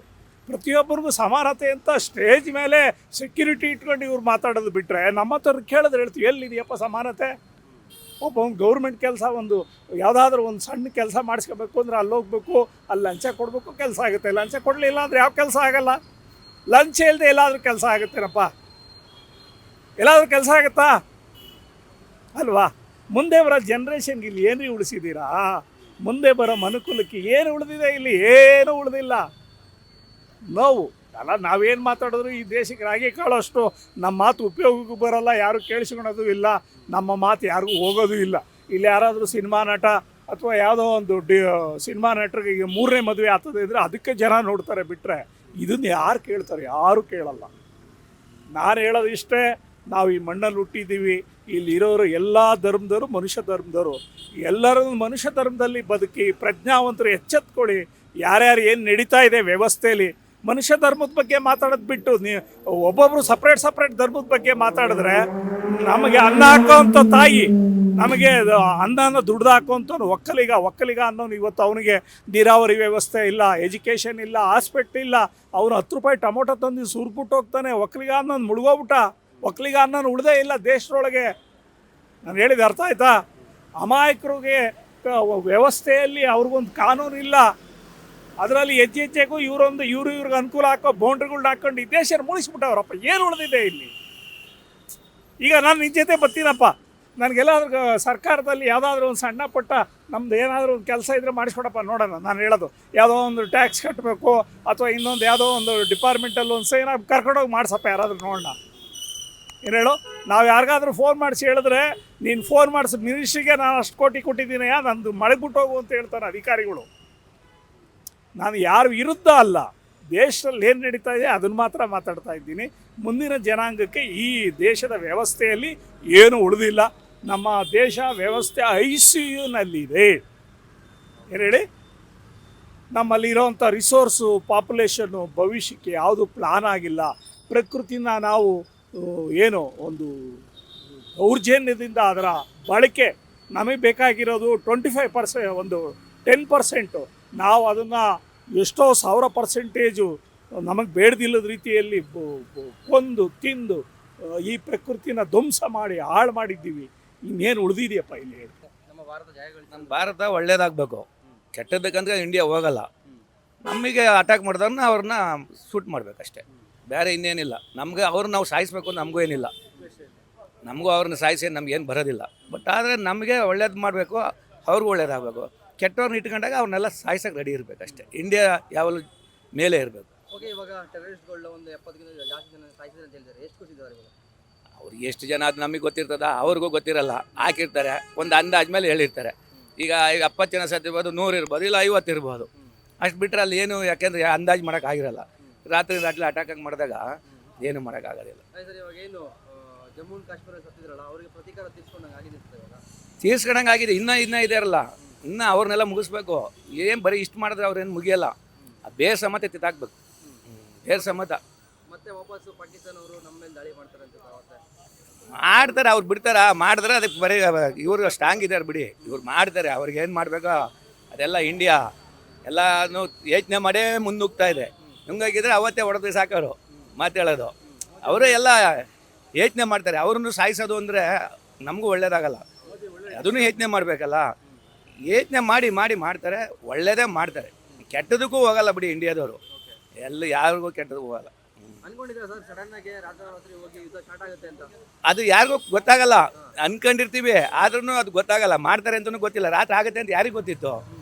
ಪ್ರತಿಯೊಬ್ಬರಿಗೂ ಸಮಾನತೆ ಅಂತ ಸ್ಟೇಜ್ ಮೇಲೆ ಸೆಕ್ಯೂರಿಟಿ ಇಟ್ಕೊಂಡು ಇವ್ರು ಮಾತಾಡೋದು ಬಿಟ್ಟರೆ ನಮ್ಮ ಹತ್ರ ಕೇಳಿದ್ರೆ ಹೇಳ್ತೀವಿ, ಎಲ್ಲಿದೆಯಪ್ಪ ಸಮಾನತೆ? ಒಬ್ಬ ಒಂದು ಗೌರ್ಮೆಂಟ್ ಕೆಲಸ, ಒಂದು ಯಾವುದಾದ್ರೂ ಒಂದು ಸಣ್ಣ ಕೆಲಸ ಮಾಡಿಸ್ಕೋಬೇಕು ಅಂದರೆ ಅಲ್ಲಿ ಹೋಗ್ಬೇಕು, ಅಲ್ಲಿ ಲಂಚ ಕೊಡಬೇಕು, ಕೆಲಸ ಆಗುತ್ತೆ. ಲಂಚ ಕೊಡಲಿಲ್ಲ ಅಂದರೆ ಯಾವ ಕೆಲಸ ಆಗಲ್ಲ. ಲಂಚ ಇಲ್ಲದೆ ಎಲ್ಲಾದರೂ ಕೆಲಸ ಆಗುತ್ತೇನಪ್ಪ? ಎಲ್ಲಾದರೂ ಕೆಲಸ ಆಗುತ್ತಾ? ಅಲ್ವಾ? ಮುಂದೆ ಬರೋ ಜನ್ರೇಷನ್ಗೆ ಇಲ್ಲಿ ಏನು ಉಳಿಸಿದ್ದೀರಾ? ಮುಂದೆ ಬರೋ ಮನುಕುಲಕ್ಕೆ ಏನು ಉಳಿದಿದೆ? ಇಲ್ಲಿ ಏನೂ ಉಳಿದಿಲ್ಲ. ನೋವು. ಅಲ್ಲ ನಾವೇನು ಮಾತಾಡಿದ್ರು ಈ ದೇಶಕ್ಕೆ ರಾಗಿ ಕಾಳಷ್ಟು ನಮ್ಮ ಮಾತು ಉಪಯೋಗಕ್ಕೂ ಬರಲ್ಲ, ಯಾರು ಕೇಳಿಸ್ಕೊಳೋದು ಇಲ್ಲ, ನಮ್ಮ ಮಾತು ಯಾರಿಗೂ ಹೋಗೋದು ಇಲ್ಲ. ಇಲ್ಲಿ ಯಾರಾದರೂ ಸಿನಿಮಾ ನಟ ಅಥವಾ ಯಾವುದೋ ಒಂದು ಸಿನಿಮಾ ನಟರಿಗೆ ಈಗ 3ನೇ ಮದುವೆ ಆಗ್ತದೆ ಇದ್ರೆ ಅದಕ್ಕೆ ಜನ ನೋಡ್ತಾರೆ, ಬಿಟ್ಟರೆ ಇದನ್ನು ಯಾರು ಕೇಳ್ತಾರೆ? ಯಾರೂ ಕೇಳಲ್ಲ. ನಾನು ಹೇಳೋದು ಇಷ್ಟೇ, ನಾವು ಈ ಮಣ್ಣಲ್ಲಿ ಹುಟ್ಟಿದ್ದೀವಿ, ಇಲ್ಲಿರೋರು ಎಲ್ಲ ಧರ್ಮದವರು ಮನುಷ್ಯ ಧರ್ಮದವರು, ಎಲ್ಲರೂ ಮನುಷ್ಯ ಧರ್ಮದಲ್ಲಿ ಬದುಕಿ ಪ್ರಜ್ಞಾವಂತರು ಎಚ್ಚೆತ್ಕೊಳ್ಳಿ. ಯಾರ್ಯಾರು ಏನು ನಡೀತಾ ಇದೆ ವ್ಯವಸ್ಥೆಯಲ್ಲಿ, ಮನುಷ್ಯ ಧರ್ಮದ ಬಗ್ಗೆ ಮಾತಾಡೋದು ಬಿಟ್ಟು ಒಬ್ಬೊಬ್ಬರು ಸಪ್ರೇಟ್ ಧರ್ಮದ ಬಗ್ಗೆ ಮಾತಾಡಿದ್ರೆ ನಮಗೆ ಅನ್ನ ಹಾಕೋವಂಥ ತಾಯಿ, ನಮಗೆ ಅನ್ನನ ದುಡ್ದು ಹಾಕೋಂಥವ್ನು ಒಕ್ಕಲಿಗ ಅನ್ನೋನು ಇವತ್ತು ಅವನಿಗೆ ನೀರಾವರಿ ವ್ಯವಸ್ಥೆ ಇಲ್ಲ, ಎಜುಕೇಷನ್ ಇಲ್ಲ, ಹಾಸ್ಪಿಟ್ಲ್ ಇಲ್ಲ, ಅವನು 10 ರೂಪಾಯಿ ಟೊಮೊಟೊ ತಂದು ಸುರ್ಬಿಟ್ಟು ಹೋಗ್ತಾನೆ. ಒಕ್ಕಲಿಗ ಅನ್ನೋನು ಮುಳುಗೋಗ್ಬಿಟ್ಟ, ಒಕ್ಕಲಿಗ ಅನ್ನೋನು ಉಳ್ದೇ ಇಲ್ಲ ದೇಶದೊಳಗೆ. ನಾನು ಹೇಳಿದ ಅರ್ಥ ಆಯ್ತಾ? ಅಮಾಯಕರಿಗೆ ವ್ಯವಸ್ಥೆಯಲ್ಲಿ ಅವ್ರಿಗೊಂದು ಕಾನೂನು ಇಲ್ಲ, ಅದರಲ್ಲಿ ಹೆಜ್ಜೆಗೂ ಇವ್ರಿಗೆ ಅನುಕೂಲ ಹಾಕೋ ಬೌಂಡ್ರಿಗಳ್ನ ಹಾಕೊಂಡು ಈ ದೇಶ ಮುಳಿಸ್ಬಿಟ್ಟವ್ರಪ್ಪ. ಏನು ಉಳಿದಿದೆ ಇಲ್ಲಿ? ಈಗ ನಾನು ನಿನ್ನ ಜೊತೆ ಬರ್ತೀನಪ್ಪ, ನನಗೆಲ್ಲಾದ್ರೂ ಸರ್ಕಾರದಲ್ಲಿ ಯಾವುದಾದ್ರೂ ಒಂದು ಸಣ್ಣ ಪುಟ್ಟ ನಮ್ದು ಏನಾದರೂ ಒಂದು ಕೆಲಸ ಇದ್ದರೆ ಮಾಡಿಸ್ಕೊಡಪ್ಪ ನೋಡೋಣ. ನಾನು ಹೇಳೋದು ಯಾವುದೋ ಒಂದು ಟ್ಯಾಕ್ಸ್ ಕಟ್ಟಬೇಕು ಅಥವಾ ಇನ್ನೊಂದು ಯಾವುದೋ ಒಂದು ಡಿಪಾರ್ಟ್ಮೆಂಟಲ್ಲಿ ಒಂದು ಸೈನ್ ಕರ್ಕೊಂಡೋಗಿ ಮಾಡಿಸಪ್ಪ ಯಾರಾದರೂ ನೋಡೋಣ. ಏನು ಹೇಳು? ನಾವು ಯಾರಿಗಾದ್ರೂ ಫೋನ್ ಮಾಡಿಸಿ ಹೇಳಿದ್ರೆ ನೀನು ಫೋನ್ ಮಾಡಿಸಿ ಮಿನಿಸ್ಟ್ರಿಗೆ ನಾನು ಅಷ್ಟು ಕೋಟಿ ಕೊಟ್ಟಿದ್ದೀನಿ, ನಂದು ಮಡಗ್ಬಿಟ್ಟು ಹೋಗು ಅಂತ ಹೇಳ್ತಾರೆ ಅಧಿಕಾರಿಗಳು. ನಾನು ಯಾರ ವಿರುದ್ಧ ಅಲ್ಲ, ದೇಶದಲ್ಲಿ ಏನು ನಡೀತಾ ಇದೆ ಅದನ್ನು ಮಾತ್ರ ಮಾತಾಡ್ತಾ ಇದ್ದೀನಿ. ಮುಂದಿನ ಜನಾಂಗಕ್ಕೆ ಈ ದೇಶದ ವ್ಯವಸ್ಥೆಯಲ್ಲಿ ಏನು ಉಳಿದಿಲ್ಲ. ನಮ್ಮ ದೇಶ ವ್ಯವಸ್ಥೆ ICUನಲ್ಲಿದೆ. ಏನು ಹೇಳಿ? ನಮ್ಮಲ್ಲಿರೋವಂಥ ರಿಸೋರ್ಸು, ಪಾಪ್ಯುಲೇಷನ್ನು, ಭವಿಷ್ಯಕ್ಕೆ ಯಾವುದು ಪ್ಲಾನ್ ಆಗಿಲ್ಲ. ಪ್ರಕೃತಿನ ನಾವು ಏನು ಒಂದು ದೌರ್ಜನ್ಯದಿಂದ ಅದರ ಬಳಕೆ ನಮಗೆ ಬೇಕಾಗಿರೋದು 25%, ಒಂದು 10%. ನಾವು ಅದನ್ನು ಎಷ್ಟೋ 1000% ನಮಗೆ ಬೇಡದಿಲ್ಲದ ರೀತಿಯಲ್ಲಿ ಕೊಂದು ತಿಂದು ಈ ಪ್ರಕೃತಿನ ಧ್ವಂಸ ಮಾಡಿ ಹಾಳು ಮಾಡಿದ್ದೀವಿ. ಇನ್ನೇನು ಉಳಿದಿದೆಯಪ್ಪ ಇಲ್ಲಿ ಹೇಳಿ? ನಮ್ಮ ಭಾರತ ಜಾಯಗಳಿಸಿ ನಮ್ಮ ಭಾರತ ಒಳ್ಳೇದಾಗಬೇಕು, ಕೆಟ್ಟದಕ್ಕಂದ್ರೆ ಇಂಡಿಯಾ ಹೋಗಲ್ಲ. ನಮಗೆ ಅಟ್ಯಾಕ್ ಮಾಡಿದವ್ರನ್ನ ಅವ್ರನ್ನ ಶೂಟ್ ಮಾಡಬೇಕಷ್ಟೇ, ಬೇರೆ ಇನ್ನೇನಿಲ್ಲ. ನಮಗೆ ಅವ್ರನ್ನ ನಾವು ಸಾಯಿಸ್ಬೇಕು ನಮಗೂ ಏನಿಲ್ಲ, ನಮಗೂ ಅವ್ರನ್ನ ಸಾಯಿಸಿ ನಮ್ಗೇನು ಬರೋದಿಲ್ಲ. ಬಟ್ ಆದರೆ ನಮಗೆ ಒಳ್ಳೇದು ಮಾಡಬೇಕು, ಅವ್ರಿಗೂ ಒಳ್ಳೇದಾಗಬೇಕು. ಕೆಟ್ಟವ್ರನ್ನ ಇಟ್ಕೊಂಡಾಗ ಅವ್ರನ್ನೆಲ್ಲ ಸಾಯಿಸೋಕೆ ರೆಡಿ ಇರಬೇಕಷ್ಟೇ. ಇಂಡಿಯಾ ಯಾವಾಗಲೂ ಮೇಲೆ ಇರಬೇಕು. ಓಕೆ, ಇವಾಗ ಟೆರರಿಸ್ಟ್ಗಳನ್ನ ಒಂದು 70ಕ್ಕಿಂತ ಜಾಸ್ತಿ ಜನ ಸಾಯಿಸಿದ್ರೆ ಅಂತ ಹೇಳ್ತಾರೆ, ಎಷ್ಟು ಖುಷಿದ್ದಾರೆ ಇವಾಗ? ಅವ್ರಿಗೆ ಎಷ್ಟು ಜನ ಅದು ನಮಗೆ ಗೊತ್ತಿರ್ತದ, ಅವ್ರಿಗೂ ಗೊತ್ತಿರಲ್ಲ. ಹಾಕಿರ್ತಾರೆ, ಒಂದು ಅಂದಾಜ್ ಮೇಲೆ ಹೇಳಿರ್ತಾರೆ. ಈಗ 70 ಜನ ಸತ್ತಿರ್ಬೋದು, 100 ಇರ್ಬೋದು, ಇಲ್ಲ 50 ಇರ್ಬೋದು. ಅಷ್ಟು ಬಿಟ್ಟರೆ ಅಲ್ಲಿ ಏನು, ಯಾಕೆಂದರೆ ಅಂದಾಜು ಮಾಡೋಕ್ಕಾಗಿರಲ್ಲ. ರಾತ್ರಿ ಅಟ್ಯಾಕ್ ಮಾಡಿದಾಗ ಏನು ಮಾಡೋಕ್ಕಾಗೋದಿಲ್ಲ. ಸರ್, ಇವಾಗ ಏನು ಜಮ್ಮು ಅಂಡ್ ಕಾಶ್ಮೀರ ಸತ್ತಿದ್ರಲ್ಲ, ಅವರಿಗೆ ಪ್ರತೀಕಾರ ತೀರ್ಸ್ಕೊಂಡಂಗೆ ಆಗಿದೆ ಇವಾಗ? ತೀರ್ಸ್ಕೊಂಡಂಗೆ ಆಗಿದೆ. ಇನ್ನೂ ಇದಾರಲ್ಲ, ಇನ್ನೂ ಅವ್ರನ್ನೆಲ್ಲ ಮುಗಿಸ್ಬೇಕು. ಏನು ಬರೀ ಇಷ್ಟು ಮಾಡಿದ್ರೆ ಅವ್ರೇನು ಮುಗಿಯಲ್ಲ. ಬೇರೆ ಸಮೇತ ತಿತ್ತಾಕ್ಬೇಕು, ಬೇರೆ ಸಮೇತ. ಮತ್ತೆ ವಾಪಸ್ಸು ಪಾಕಿಸ್ತಾನವರು ನಮ್ಮ ಮೇಲೆ ದಾಳಿ ಮಾಡ್ತಾರೆ ಅಂತ ಮಾಡ್ತಾರೆ. ಅವ್ರು ಬಿಡ್ತಾರ? ಮಾಡಿದ್ರೆ ಅದಕ್ಕೆ ಬರೀ ಇವರು ಸ್ಟ್ರಾಂಗ್ ಇದ್ದಾರೆ ಬಿಡಿ, ಇವ್ರು ಮಾಡ್ತಾರೆ. ಅವ್ರಿಗೆ ಏನು ಮಾಡಬೇಕೋ ಅದೆಲ್ಲ ಇಂಡಿಯಾ ಎಲ್ಲನೂ ಯೋಚನೆ ಮಾಡೇ ಮುಂದೋಗ್ತಾ ಇದೆ. ಹಿಂಗಾಗಿದ್ರೆ ಅವತ್ತೇ ಹೊಡೆದು ಸಾಕೋರು ಮಾತೇಳೋದು. ಅವರೇ ಎಲ್ಲ ಯೋಚನೆ ಮಾಡ್ತಾರೆ. ಅವ್ರನ್ನು ಸಾಯಿಸೋದು ಅಂದರೆ ನಮಗೂ ಒಳ್ಳೇದಾಗಲ್ಲ, ಅದನ್ನು ಯೋಚನೆ ಮಾಡಬೇಕಲ್ಲ. ಯೋಚನೆ ಮಾಡಿ ಮಾಡ್ತಾರೆ, ಒಳ್ಳೇದೇ ಮಾಡ್ತಾರೆ. ಕೆಟ್ಟದಕ್ಕೂ ಹೋಗಲ್ಲ ಬಿಡಿ ಇಂಡಿಯಾದವರು, ಎಲ್ಲ ಯಾರಿಗೂ ಕೆಟ್ಟದಕ್ಕೂ ಹೋಗಲ್ಲ. ಅನ್ಕೊಂಡಿದ್ದೀರಾ ಸರ್ ಸಡನ್ ಆಗಿ ರಾತ್ರಿ ಹೋಗಿ ಯುದ್ಧ ಸ್ಟಾರ್ಟ್ ಆಗುತ್ತೆ ಅಂತ? ಅದು ಯಾರಿಗೂ ಗೊತ್ತಾಗಲ್ಲ. ಅನ್ಕೊಂಡಿರ್ತೀವಿ, ಆದ್ರೂ ಅದು ಗೊತ್ತಾಗಲ್ಲ. ಮಾಡ್ತಾರೆ ಅಂತಲೂ ಗೊತ್ತಿಲ್ಲ. ರಾತ್ರಿ ಆಗುತ್ತೆ ಅಂತ ಯಾರಿಗೆ ಗೊತ್ತಿತ್ತು?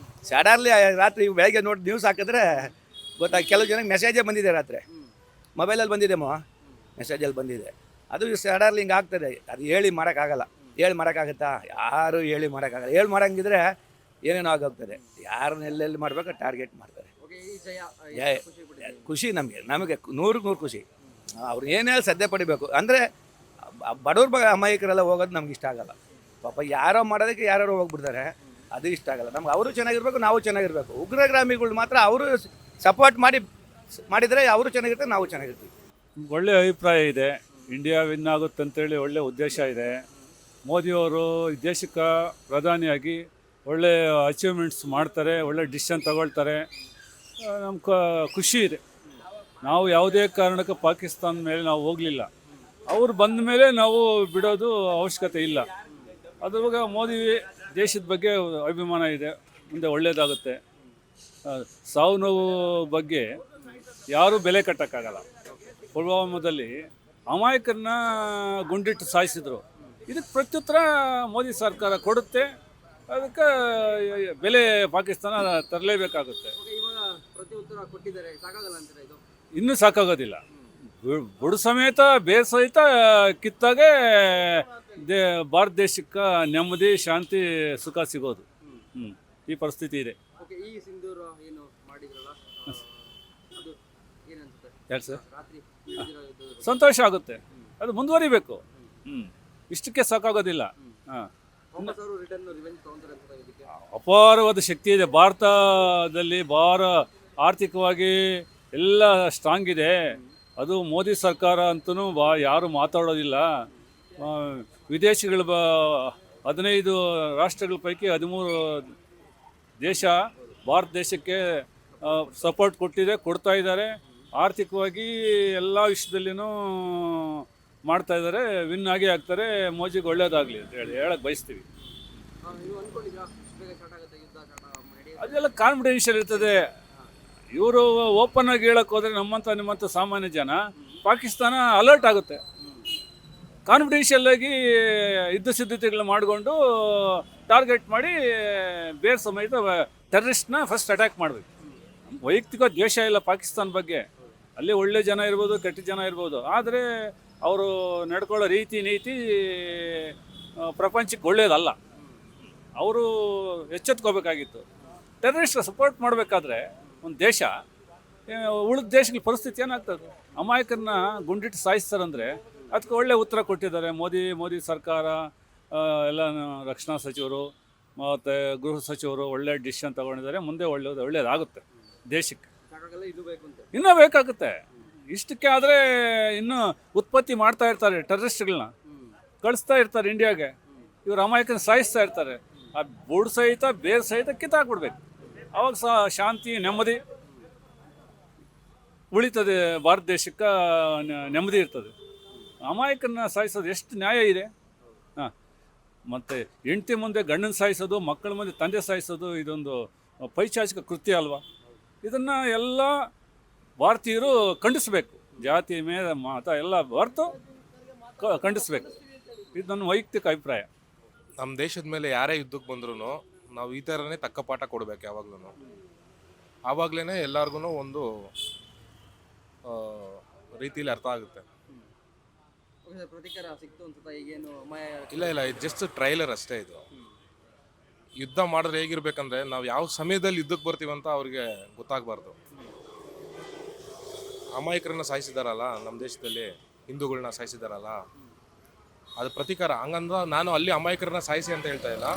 ಸಡನ್ಲಿ ರಾತ್ರಿ ಬೆಳಗ್ಗೆ ನೋಡಿ ನ್ಯೂಸ್ ಹಾಕಿದ್ರೆ ಕೆಲವು ಜನಕ್ಕೆ ಮೆಸೇಜೇ ಬಂದಿದೆ, ರಾತ್ರಿ ಮೊಬೈಲಲ್ಲಿ ಬಂದಿದೆಮೋ, ಮೆಸೇಜಲ್ಲಿ ಬಂದಿದೆ. ಅದು ಸಡನ್ಲಿ ಹಿಂಗೆ ಆಗ್ತದೆ. ಅದು ಹೇಳಿ ಮಾಡೋಕ್ಕಾಗಲ್ಲ. ಹೇಳಿ ಮಾಡೋಕ್ಕಾಗತ್ತಾ? ಯಾರು ಹೇಳಿ ಮಾಡೋಕ್ಕಾಗಲ್ಲ. ಹೇಳಿ ಮಾಡೋಂಗಿದ್ರೆ ಏನೇನೋ ಆಗೋಗ್ತದೆ. ಯಾರನ್ನ ಎಲ್ಲೆಲ್ಲಿ ಮಾಡಬೇಕು ಟಾರ್ಗೆಟ್ ಮಾಡ್ತಾರೆ. ಖುಷಿ ನಮಗೆ 100% ಖುಷಿ. ಅವ್ರು ಏನು ಹೇಳಿ ಸದ್ಯ ಪಡಿಬೇಕು ಅಂದರೆ ಬಡವ್ರ ಅಮಾಯಕರೆಲ್ಲ ಹೋಗೋದು ನಮ್ಗೆ ಇಷ್ಟ ಆಗಲ್ಲ. ಪಾಪ ಯಾರೋ ಮಾಡೋದಕ್ಕೆ ಯಾರು ಹೋಗ್ಬಿಡ್ತಾರೆ, ಅದು ಇಷ್ಟ ಆಗಲ್ಲ ನಮ್ಗೆ. ಅವರು ಚೆನ್ನಾಗಿರ್ಬೇಕು, ನಾವು ಚೆನ್ನಾಗಿರ್ಬೇಕು. ಉಗ್ರಗಾಮಿಗಳು ಮಾತ್ರ ಅವರು ಸಪೋರ್ಟ್ ಮಾಡಿದರೆ ಅವರು ಚೆನ್ನಾಗಿರ್ತಾರೆ, ನಾವು ಚೆನ್ನಾಗಿರ್ತೀವಿ. ಒಳ್ಳೆಯ ಅಭಿಪ್ರಾಯ ಇದೆ. ಇಂಡಿಯಾ ವಿನ್ ಆಗುತ್ತೆ ಅಂತೇಳಿ ಒಳ್ಳೆಯ ಉದ್ದೇಶ ಇದೆ. ಮೋದಿಯವರು ದೇಶಕ್ಕೆ ಪ್ರಧಾನಿಯಾಗಿ ಒಳ್ಳೆ ಅಚೀವ್ಮೆಂಟ್ಸ್ ಮಾಡ್ತಾರೆ, ಒಳ್ಳೆ ಡಿಸಿಷನ್ ತಗೊಳ್ತಾರೆ. ನಮ್ಗೆ ಖುಷಿ ಇದೆ. ನಾವು ಯಾವುದೇ ಕಾರಣಕ್ಕೆ ಪಾಕಿಸ್ತಾನ ಮೇಲೆ ನಾವು ಹೋಗಲಿಲ್ಲ. ಅವ್ರು ಬಂದ ಮೇಲೆ ನಾವು ಬಿಡೋದು ಅವಶ್ಯಕತೆ ಇಲ್ಲ. ಅದ್ರಾಗ ಮೋದಿ ದೇಶದ ಬಗ್ಗೆ ಅಭಿಮಾನ ಇದೆ, ಮುಂದೆ ಒಳ್ಳೆಯದಾಗುತ್ತೆ. ಸಾವು ನೋವು ಬಗ್ಗೆ ಯಾರೂ ಬೆಲೆ ಕಟ್ಟೋಕ್ಕಾಗಲ್ಲ. ಪುಲ್ವಾಮಾದಲ್ಲಿ ಅಮಾಯಕರನ್ನ ಗುಂಡಿಟ್ಟು ಸಾಯಿಸಿದ್ರು. ಇದಕ್ಕೆ ಪ್ರತ್ಯುತ್ತರ ಮೋದಿ ಸರ್ಕಾರ ಕೊಡುತ್ತೆ. ಅದಕ್ಕೆ ಬೆಲೆ ಪಾಕಿಸ್ತಾನ ತರಲೇಬೇಕಾಗುತ್ತೆ. ಇವಾಗ ಪ್ರತಿ ಉತ್ತರ ಕೊಟ್ಟಿದ್ದಾರೆ, ಸಾಕಾಗಲ್ಲ ಅಂತೀರಾ ಇದು? ಇನ್ನೂ ಸಾಕಾಗೋದಿಲ್ಲ. ಬುಡ ಸಮೇತ ಬೇರ್ ಸಹಿತ ಕಿತ್ತಾಗೆ ಭಾರತ ದೇಶಕ್ಕೆ ನೆಮ್ಮದಿ, ಶಾಂತಿ, ಸುಖ ಸಿಗೋದು. ಈ ಪರಿಸ್ಥಿತಿ ಇದೆ. ಓಕೆ, ಈ ಸಿಂಧೂರ ಏನು ಮಾಡಿದ್ರಲ್ಲ ಅದು ಏನನ್ಸುತ್ತೆ ಯಾಕೆ ಸರ್? ರಾತ್ರಿ ನಡೆದಿರೋ ಸಂತೋಷ ಆಗುತ್ತೆ. ಅದು ಮುಂದುವರಿಬೇಕು. ಇಷ್ಟಕ್ಕೆ ಸಾಕಾಗೋದಿಲ್ಲ. ವಾಪಸ್ ಅವರು ರಿಟರ್ನ್ ರಿವೆಂಜ್ ತಗೊಂತಾರೆ ಅಂತ ಇದಕ್ಕೆ ಅಪಾರವಾದ ಶಕ್ತಿ ಇದೆ ಭಾರತದಲ್ಲಿ. ಆರ್ಥಿಕವಾಗಿ ಎಲ್ಲ ಸ್ಟ್ರಾಂಗ್ ಇದೆ. ಅದು ಮೋದಿ ಸರ್ಕಾರ ಅಂತೂ ಯಾರು ಮಾತಾಡೋದಿಲ್ಲ. ವಿದೇಶಿಗಳ 15 ರಾಷ್ಟ್ರಗಳ ಪೈಕಿ 13 ದೇಶ ಭಾರತ ದೇಶಕ್ಕೆ ಸಪೋರ್ಟ್ ಕೊಡ್ತಾ ಇದ್ದಾರೆ. ಆರ್ಥಿಕವಾಗಿ ಎಲ್ಲ ವಿಷಯದಲ್ಲಿನೂ ಮಾಡ್ತಾ ಇದ್ದಾರೆ. ವಿನ್ ಆಗೇ ಆಗ್ತಾರೆ. ಮೋದಿಗೆ ಒಳ್ಳೇದಾಗಲಿ ಅಂತ ಹೇಳಕ್ಕೆ ಬಯಸ್ತೀವಿ. ನೀವು ಅನ್ಕೊಂಡಿದ್ರಾ ಇಷ್ಟು ಬೇಗ ಸ್ಟಾರ್ಟ್ ಆಗುತ್ತೆ ಯುದ್ಧ ನಡೆಯುತ್ತೆ? ಅದೆಲ್ಲ ಕಾನ್ಫಿಡೆನ್ಷಿಯಲ್ ಇರ್ತದೆ. ಇವರು ಓಪನ್ ಆಗಿ ಹೇಳಕ್ಕೆ ಹೋದರೆ ನಿಮ್ಮಂಥ ಸಾಮಾನ್ಯ ಜನ ಪಾಕಿಸ್ತಾನ ಅಲರ್ಟ್ ಆಗುತ್ತೆ. ಕಾನ್ಫಿಡೆನ್ಷಿಯಲ್ ಆಗಿ ಯುದ್ಧ ಸಿದ್ಧತೆಗಳನ್ನ ಮಾಡಿಕೊಂಡು ಟಾರ್ಗೆಟ್ ಮಾಡಿ ಬೇರೆ ಸಮೇತ ಟೆರರಿಸ್ಟ್ನ ಫಸ್ಟ್ ಅಟ್ಯಾಕ್ ಮಾಡಬೇಕು. ವೈಯಕ್ತಿಕ ದ್ವೇಷ ಇಲ್ಲ ಪಾಕಿಸ್ತಾನ ಬಗ್ಗೆ. ಅಲ್ಲಿ ಒಳ್ಳೆ ಜನ ಇರ್ಬೋದು, ಕೆಟ್ಟ ಜನ ಇರ್ಬೋದು. ಆದರೆ ಅವರು ನಡ್ಕೊಳ್ಳೋ ನೀತಿ ಪ್ರಪಂಚಕ್ಕೆ ಒಳ್ಳೆಯದಲ್ಲ. ಅವರು ಎಚ್ಚೆತ್ಕೋಬೇಕಾಗಿತ್ತು. ಟೆರರಿಸ್ಟ್ ಸಪೋರ್ಟ್ ಮಾಡಬೇಕಾದ್ರೆ ಒಂದು ದೇಶ, ಉಳಿದ ದೇಶಗಳ ಪರಿಸ್ಥಿತಿ ಏನಾಗ್ತದೆ? ಅಮಾಯಕರನ್ನ ಗುಂಡಿಟ್ಟು ಸಾಯಿಸ್ತಾರಂದರೆ ಅದಕ್ಕೆ ಒಳ್ಳೆ ಉತ್ತರ ಕೊಟ್ಟಿದ್ದಾರೆ ಮೋದಿ ಸರ್ಕಾರ. ಎಲ್ಲ ರಕ್ಷಣಾ ಸಚಿವರು ಮತ್ತು ಗೃಹ ಸಚಿವರು ಒಳ್ಳೆ ಡಿಸಿಷನ್ ತಗೊಂಡಿದ್ದಾರೆ. ಮುಂದೆ ಒಳ್ಳೆಯದಾಗುತ್ತೆ ದೇಶಕ್ಕೆ. ಸಾಕಾಗಲ್ಲ, ಇನ್ನೂ ಬೇಕು ಅಂತ. ಇನ್ನೂ ಬೇಕಾಗುತ್ತೆ. ಇಷ್ಟಕ್ಕೆ ಆದರೆ ಇನ್ನೂ ಉತ್ಪತ್ತಿ ಮಾಡ್ತಾ ಇರ್ತಾರೆ. ಟೆರರಿಸ್ಟ್ಗಳನ್ನ ಕಳಿಸ್ತಾ ಇರ್ತಾರೆ ಇಂಡಿಯಾಗೆ. ಇವರು ಅಮಾಯಕನ ಸಾಯಿಸ್ತಾ ಇರ್ತಾರೆ. ಆ ಬುಡ ಸಹಿತ ಬೇರ್ ಸಹಿತ ಕಿತ್ತಾಕ್ಬಿಡ್ಬೇಕು. ಅವಾಗ ಶಾಂತಿ, ನೆಮ್ಮದಿ ಉಳಿತದೆ. ಭಾರತ ದೇಶಕ್ಕೆ ನೆಮ್ಮದಿ ಇರ್ತದೆ. ಅಮಾಯಕನ ಸಾಯಿಸೋದು ಎಷ್ಟು ನ್ಯಾಯ ಇದೆ? ಮತ್ತು ಹೆಂಡತಿ ಮುಂದೆ ಗಂಡನ ಸಾಯಿಸೋದು, ಮಕ್ಕಳ ಮುಂದೆ ತಂದೆ ಸಾಯಿಸೋದು ಇದೊಂದು ಪೈಶಾಚಿಕ ಕೃತ್ಯ ಅಲ್ವಾ? ಇದನ್ನು ಎಲ್ಲ ಭಾರತೀಯರು ಖಂಡಿಸಬೇಕು. ಜಾತಿ, ಮತ ಎಲ್ಲ ಹೊರತು ಖಂಡಿಸಬೇಕು. ಇದು ನನ್ನ ವೈಯಕ್ತಿಕ ಅಭಿಪ್ರಾಯ. ನಮ್ಮ ದೇಶದ ಮೇಲೆ ಯಾರೇ ಯುದ್ಧಕ್ಕೆ ಬಂದ್ರೂ ನಾವು ಈ ಥರನೇ ತಕ್ಕ ಪಾಠ ಕೊಡಬೇಕು ಯಾವಾಗ್ಲೂ. ಆವಾಗಲೇ ಎಲ್ಲರಿಗೂ ಒಂದು ರೀತಿಯಲ್ಲಿ ಅರ್ಥ ಆಗುತ್ತೆ. ಪ್ರತಿಕಾರ ಸಿಕ್ತು ಅನ್ಸುತ್ತಾ? ಈಗೇನು ಇಲ್ಲ, ಇದು ಜಸ್ಟ್ ಟ್ರೈಲರ್ ಅಷ್ಟೇ. ಇದು ಯುದ್ಧ ಮಾಡಿದ್ರೆ ಹೇಗಿರ್ಬೇಕಂದ್ರೆ ನಾವು ಯಾವ ಸಮಯದಲ್ಲಿ ಯುದ್ಧಕ್ಕೆ ಬರ್ತೀವಂತ ಅವ್ರಿಗೆ ಗೊತ್ತಾಗಬಾರ್ದು. ಅಮಾಯಕರನ್ನ ಸಾಯಿಸಿದಾರಲ್ಲ ನಮ್ಮ ದೇಶದಲ್ಲಿ, ಹಿಂದೂಗಳನ್ನ ಸಾಯಿಸಿದಾರಲ್ಲ, ಅದು ಪ್ರತಿಕಾರ. ಹಂಗಂದ್ರೆ ನಾನು ಅಲ್ಲಿ ಅಮಾಯಕರನ್ನ ಸಾಯಿಸಿ ಅಂತ ಹೇಳ್ತಾ ಇಲ್ಲ.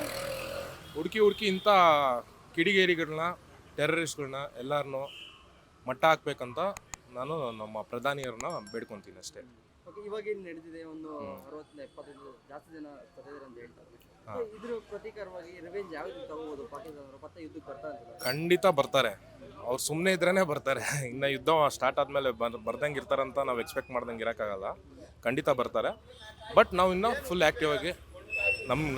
ಹುಡುಕಿ ಇಂಥ ಕಿಡಿಗೇರಿಗಳನ್ನ, ಟೆರರಿಸ್ಟ್ಗಳನ್ನ ಎಲ್ಲರನ್ನೂ ಮಟ್ಟ ಹಾಕ್ಬೇಕಂತ ನಾನು ನಮ್ಮ ಪ್ರಧಾನಿಯವ್ರನ್ನ ಬೇಡ್ಕೊತೀನಿ ಅಷ್ಟೇ. ಇವಾಗ ಏನು ನಡೆದಿದೆ, ಒಂದು 60-70 ಜಾಸ್ತಿ ಜನ ಸತ್ತಿದ್ದಾರೆ ಅಂತ ಹೇಳ್ತಾರೆ. ಇದ್ರ ಪ್ರತೀಕಾರವಾಗಿ ರಿವೆಂಜ್ ಯಾವ ರೀತಿ ತಗೋಬಹುದು? ಪಾಕಿಸ್ತಾನದವರು ಮತ್ತೆ ಯುದ್ಧಕ್ಕೆ ಬರ್ತಾರೆ ಅಂತ? ಖಂಡಿತ ಬರ್ತಾರೆ. ಅವ್ರು ಸುಮ್ಮನೆ ಇದ್ರೇ ಬರ್ತಾರೆ. ಇನ್ನು ಯುದ್ಧ ಸ್ಟಾರ್ಟ್ ಆದಮೇಲೆ ಬರ್ದಂಗೆ ಇರ್ತಾರಂತ ನಾವು ಎಕ್ಸ್ಪೆಕ್ಟ್ ಮಾಡ್ದಂಗೆ ಇರೋಕ್ಕಾಗಲ್ಲ. ಖಂಡಿತ ಬರ್ತಾರೆ. ಬಟ್ ನಾವು ಇನ್ನೂ ಫುಲ್ ಆ್ಯಕ್ಟಿವ್ ಆಗಿ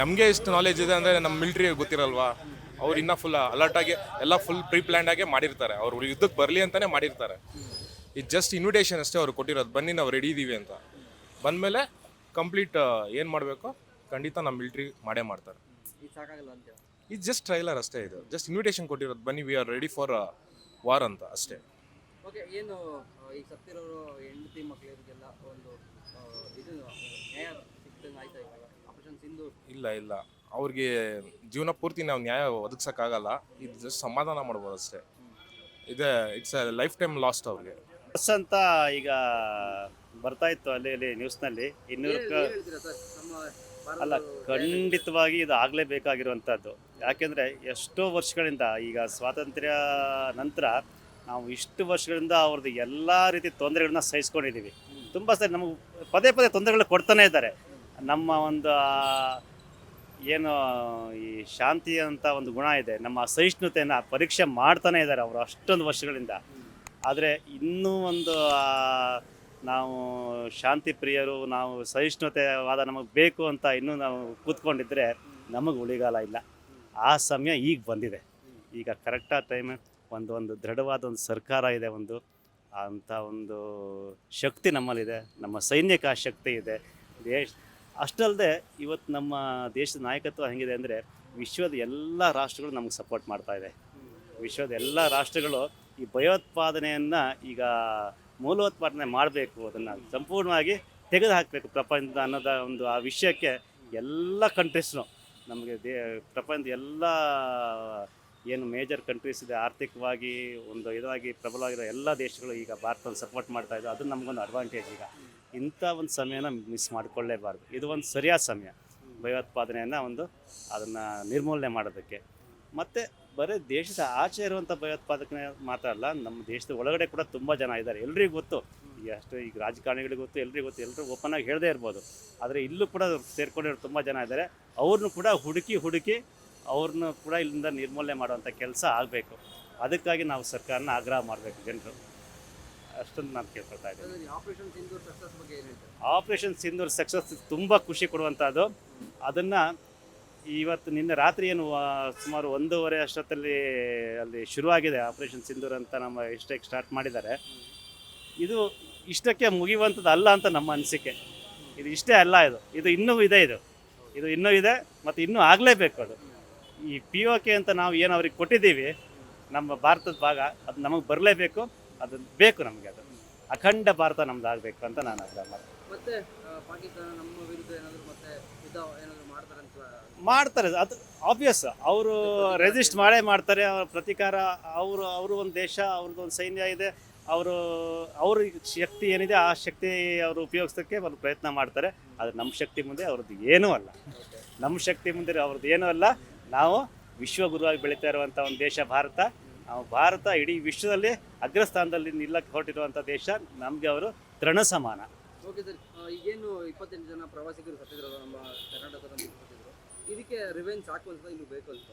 ನಮಗೆ ಎಷ್ಟು ನಾಲೆಜ್ ಇದೆ ಅಂದರೆ ನಮ್ಮ ಮಿಲಿಟ್ರಿ ಗೊತ್ತಿರಲ್ವಾ, ಅವ್ರು ಇನ್ನೂ ಫುಲ್ ಅಲರ್ಟಾಗಿ ಎಲ್ಲ ಫುಲ್ ಪ್ರೀ ಪ್ಲ್ಯಾಂಡಾಗೆ ಮಾಡಿರ್ತಾರೆ. ಅವ್ರು ಯುದ್ಧಕ್ಕೆ ಬರಲಿ ಅಂತಲೇ ಮಾಡಿರ್ತಾರೆ. ಇದು ಜಸ್ಟ್ ಇನ್ವಿಟೇಷನ್ ಅಷ್ಟೇ ಅವ್ರು ಕೊಟ್ಟಿರೋದು, ಬನ್ನಿ ನಾವು ರೆಡಿ ಇದ್ದೀವಿ ಅಂತ. ಬಂದಮೇಲೆ ಕಂಪ್ಲೀಟ್ ಏನು ಮಾಡಬೇಕು ಖಂಡಿತ ನಮ್ಮ ಮಿಲಿಟ್ರಿ ಮಾಡೇ ಮಾಡ್ತಾರೆ. ಇದು ಸಾಕಾಗಲ್ಲ ಅಂತ? ಇದು ಜಸ್ಟ್ ಟ್ರೈಲರ್ ಅಷ್ಟೇ. ಇದು ಜಸ್ಟ್ ಇನ್ವಿಟೇಷನ್ ಕೊಟ್ಟಿರೋದು, ಬನ್ನಿ we are ready for war ಅಂತ ಅಷ್ಟೇ. ಓಕೆ, ಏನು ಈಗ ಸತ್ತಿರೋರು ಹೆಂಡತಿ ಮಕ್ಕಳಿಗೆಲ್ಲ ಒಂದು ಇದು ನ್ಯಾಯ ಸಿಕ್ತಂಗೆ ಆಯ್ತಾ? ಇವಾಗ ಆಪರೇಷನ್ ಸಿಂಧೂರ್ ಇಲ್ಲ, ಅವ್ರಿಗೆ ಜೀವನ ಪೂರ್ತಿ ನಾವು ನ್ಯಾಯ ಒದಗಿಸೋಕ್ಕಾಗಲ್ಲ. ಇದು ಜಸ್ಟ್ ಸಮಾಧಾನ ಮಾಡ್ಬೋದು ಅಷ್ಟೇ. ಇದೆ it's A life time last ಅವ್ರಿಗೆ. ಬಸ್ ಅಂತ ಈಗ ಬರ್ತಾ ಇತ್ತು ಅಲ್ಲಿ ನ್ಯೂಸ್ನಲ್ಲಿ 200 ಅಲ್ಲ, ಖಂಡಿತವಾಗಿ ಇದು ಆಗಲೇಬೇಕಾಗಿರುವಂಥದ್ದು. ಯಾಕೆಂದರೆ ಎಷ್ಟೋ ವರ್ಷಗಳಿಂದ, ಈಗ ಸ್ವಾತಂತ್ರ್ಯ ನಂತರ ನಾವು ಇಷ್ಟು ವರ್ಷಗಳಿಂದ ಅವ್ರದ್ದು ಎಲ್ಲ ರೀತಿ ತೊಂದರೆಗಳನ್ನ ಸಹಿಸ್ಕೊಂಡಿದ್ದೀವಿ. ತುಂಬ ಸರಿ ನಮಗೆ ಪದೇ ತೊಂದರೆಗಳು ಕೊಡ್ತಾನೆ ಇದ್ದಾರೆ. ನಮ್ಮ ಒಂದು ಏನು ಈ ಶಾಂತಿ ಅಂತ ಒಂದು ಗುಣ ಇದೆ, ನಮ್ಮ ಸಹಿಷ್ಣುತೆಯನ್ನು ಪರೀಕ್ಷೆ ಮಾಡ್ತಾನೆ ಇದ್ದಾರೆ ಅವರು ಅಷ್ಟೊಂದು ವರ್ಷಗಳಿಂದ. ಆದರೆ ಇನ್ನೂ ಒಂದು ನಾವು ಶಾಂತಿ ಪ್ರಿಯರು, ನಾವು ಸಹಿಷ್ಣುತೆವಾದ ನಮಗೆ ಬೇಕು ಅಂತ ಇನ್ನೂ ನಾವು ಕೂತ್ಕೊಂಡಿದ್ದರೆ ನಮಗೆ ಉಳಿಗಾಲ ಇಲ್ಲ. ಆ ಸಮಯ ಈಗ ಬಂದಿದೆ. ಈಗ ಕರೆಕ್ಟಾದ ಟೈಮ್, ಒಂದು ದೃಢವಾದ ಒಂದು ಸರ್ಕಾರ ಇದೆ, ಅಂಥ ಒಂದು ಶಕ್ತಿ ನಮ್ಮಲ್ಲಿದೆ, ನಮ್ಮ ಸೈನ್ಯಕ್ಕೆ ಆ ಶಕ್ತಿ ಇದೆ. ಅಷ್ಟಲ್ಲದೆ ಇವತ್ತು ನಮ್ಮ ದೇಶದ ನಾಯಕತ್ವ ಹೆಂಗಿದೆ ಅಂದರೆ, ವಿಶ್ವದ ಎಲ್ಲ ರಾಷ್ಟ್ರಗಳು ನಮಗೆ ಸಪೋರ್ಟ್ ಮಾಡ್ತಾಯಿದೆ. ವಿಶ್ವದ ಎಲ್ಲ ರಾಷ್ಟ್ರಗಳು ಈ ಭಯೋತ್ಪಾದನೆಯನ್ನು ಈಗ ಮೂಲೋತ್ಪಾದನೆ ಮಾಡಬೇಕು, ಅದನ್ನು ಸಂಪೂರ್ಣವಾಗಿ ತೆಗೆದು ಹಾಕಬೇಕು ಪ್ರಪಂಚದ ಅನ್ನೋದ ಒಂದು ಆ ವಿಷಯಕ್ಕೆ ಎಲ್ಲ ಕಂಟ್ರೀಸ್ನು ನಮಗೆ ಪ್ರಪಂಚದ ಎಲ್ಲ ಏನು ಮೇಜರ್ ಕಂಟ್ರೀಸ್ ಇದೆ ಆರ್ಥಿಕವಾಗಿ ಒಂದು ಇದಾಗಿ ಪ್ರಬಲವಾಗಿರೋ ಎಲ್ಲ ದೇಶಗಳು ಈಗ ಭಾರತವನ್ನು ಸಪೋರ್ಟ್ ಮಾಡ್ತಾ ಇದ್ದು, ಅದು ನಮಗೊಂದು ಅಡ್ವಾಂಟೇಜ್. ಈಗ ಇಂಥ ಒಂದು ಸಮಯನ ಮಿಸ್ ಮಾಡಿಕೊಳ್ಳೇಬಾರ್ದು. ಇದು ಒಂದು ಸರಿಯಾದ ಸಮಯ ಭಯೋತ್ಪಾದನೆಯನ್ನು ಅದನ್ನು ನಿರ್ಮೂಲನೆ ಮಾಡೋದಕ್ಕೆ. ಮತ್ತು ಬರೀ ದೇಶದ ಆಚೆ ಇರುವಂಥ ಭಯೋತ್ಪಾದನೆ ಮಾತ್ರ ಅಲ್ಲ, ನಮ್ಮ ದೇಶದ ಒಳಗಡೆ ಕೂಡ ತುಂಬ ಜನ ಇದ್ದಾರೆ. ಎಲ್ರಿಗೂ ಗೊತ್ತು, ಈಗ ರಾಜಕಾರಣಿಗಳಿಗೆ ಗೊತ್ತು, ಎಲ್ರಿಗೂ ಗೊತ್ತು, ಎಲ್ಲರೂ ಓಪನ್ ಆಗಿ ಹೇಳದೇ ಇರ್ಬೋದು. ಆದರೆ ಇಲ್ಲೂ ಕೂಡ ಸೇರ್ಕೊಂಡಿರೋ ತುಂಬ ಜನ ಇದ್ದಾರೆ. ಅವ್ರನ್ನೂ ಕೂಡ ಹುಡುಕಿ ಅವ್ರನ್ನೂ ಕೂಡ ಇಲ್ಲಿಂದ ನಿರ್ಮೂಲನೆ ಮಾಡುವಂಥ ಕೆಲಸ ಆಗಬೇಕು. ಅದಕ್ಕಾಗಿ ನಾವು ಸರ್ಕಾರನ ಆಗ್ರಹ ಮಾಡಬೇಕು ಜನರು. ಅಷ್ಟೊಂದು ನಾನು ಕೇಳ್ಕೊಳ್ತಾ ಇದ್ದೀನಿ. ಆಪರೇಷನ್ ಸಿಂಧೂರ್ ಸಕ್ಸಸ್ ಬಗ್ಗೆ ಏನು ಹೇಳ್ತಾರೆ? ಆಪರೇಷನ್ ಸಿಂಧೂರ್ ಸಕ್ಸಸ್ ತುಂಬ ಖುಷಿ ಕೊಡುವಂಥದ್ದು. ಅದನ್ನು ಇವತ್ತು ನಿನ್ನೆ ರಾತ್ರಿ ಏನು ಸುಮಾರು 1:30 ಅಷ್ಟೊತ್ತಲ್ಲಿ ಅಲ್ಲಿ ಶುರುವಾಗಿದೆ ಆಪರೇಷನ್ ಸಿಂಧೂರ್ ಅಂತ ನಮ್ಮ ಇಷ್ಟಕ್ಕೆ ಸ್ಟಾರ್ಟ್ ಮಾಡಿದ್ದಾರೆ. ಇದು ಇಷ್ಟಕ್ಕೆ ಮುಗಿಯುವಂಥದ್ದು ಅಲ್ಲ ಅಂತ ನಮ್ಮ ಅನಿಸಿಕೆ. ಇದು ಇಷ್ಟೇ ಅಲ್ಲ, ಇದು ಇನ್ನೂ ಇದೆ, ಇದು ಇನ್ನೂ ಇದೆ ಮತ್ತು ಇನ್ನೂ ಆಗಲೇಬೇಕು. ಅದು ಈ POK ಅಂತ ನಾವು ಏನು ಅವ್ರಿಗೆ ಕೊಟ್ಟಿದ್ದೀವಿ ನಮ್ಮ ಭಾರತದ ಭಾಗ, ಅದು ನಮಗೆ ಬರಲೇಬೇಕು. ಅದು ಬೇಕು ನಮಗೆ. ಅದು ಅಖಂಡ ಭಾರತ ನಮ್ದು ಆಗಬೇಕು ಅಂತ ನಾನು ಆಗ್ರಹ ಮಾಡ್ತೀನಿ. ಮತ್ತೆ ಪಾಕಿಸ್ತಾನ ನಮ್ಮ ವಿರುದ್ಧ ಏನಾದರೂ ಮತ್ತೆ ಯುದ್ಧ ಏನಾದರೂ ಮಾಡ್ತಾರೆ ಅಂತ ಮಾಡ್ತಾರೆ. ಅದು ಆಬ್ವಿಯಸ್, ಅವರು ರೆಸಿಸ್ಟ್ ಮಾಡ್ತಾರೆ. ಅವರ ಪ್ರತೀಕಾರ ಅವರು ಒಂದು ದೇಶ, ಅವ್ರದ್ದು ಒಂದು ಸೈನ್ಯ ಇದೆ. ಅವ್ರ ಶಕ್ತಿ ಏನಿದೆ ಆ ಶಕ್ತಿ ಅವರು ಉಪಯೋಗಿಸೋಕ್ಕೆ ಅವರು ಪ್ರಯತ್ನ ಮಾಡ್ತಾರೆ. ಆದರೆ ನಮ್ಮ ಶಕ್ತಿ ಮುಂದೆ ಅವ್ರದ್ದು ಏನೂ ಅಲ್ಲ. ನಮ್ಮ ಶಕ್ತಿ ಮುಂದೆ ಅವ್ರದ್ದು ಏನೂ ಅಲ್ಲ. ನಾವು ವಿಶ್ವಗುರುವಾಗಿ ಬೆಳೀತಾ ಇರುವಂಥ ಒಂದು ದೇಶ ಭಾರತ ಇಡೀ ವಿಶ್ವದಲ್ಲಿ ಅಗ್ರಸ್ಥಾನದಲ್ಲಿ ನಿಲ್ಲಕ್ಕೆ ಹೊರಟಿರುವಂಥ ದೇಶ. ನಮಗೆ ಅವರು ತೃಣ ಸಮಾನ. ಓಕೆ ಸರ್, ಈಗೇನು 28 ಜನ ಪ್ರವಾಸಿಗರು ಸತ್ತಿದ್ರು ನಮ್ಮ ಕರ್ನಾಟಕದಲ್ಲಿ ಸತ್ತಿದ್ರು, ಇದಕ್ಕೆ ರಿವೆಂಜ್ ಸಾಕು ಅಂತ ಇನ್ನು ಬೇಕು ಅಂತ?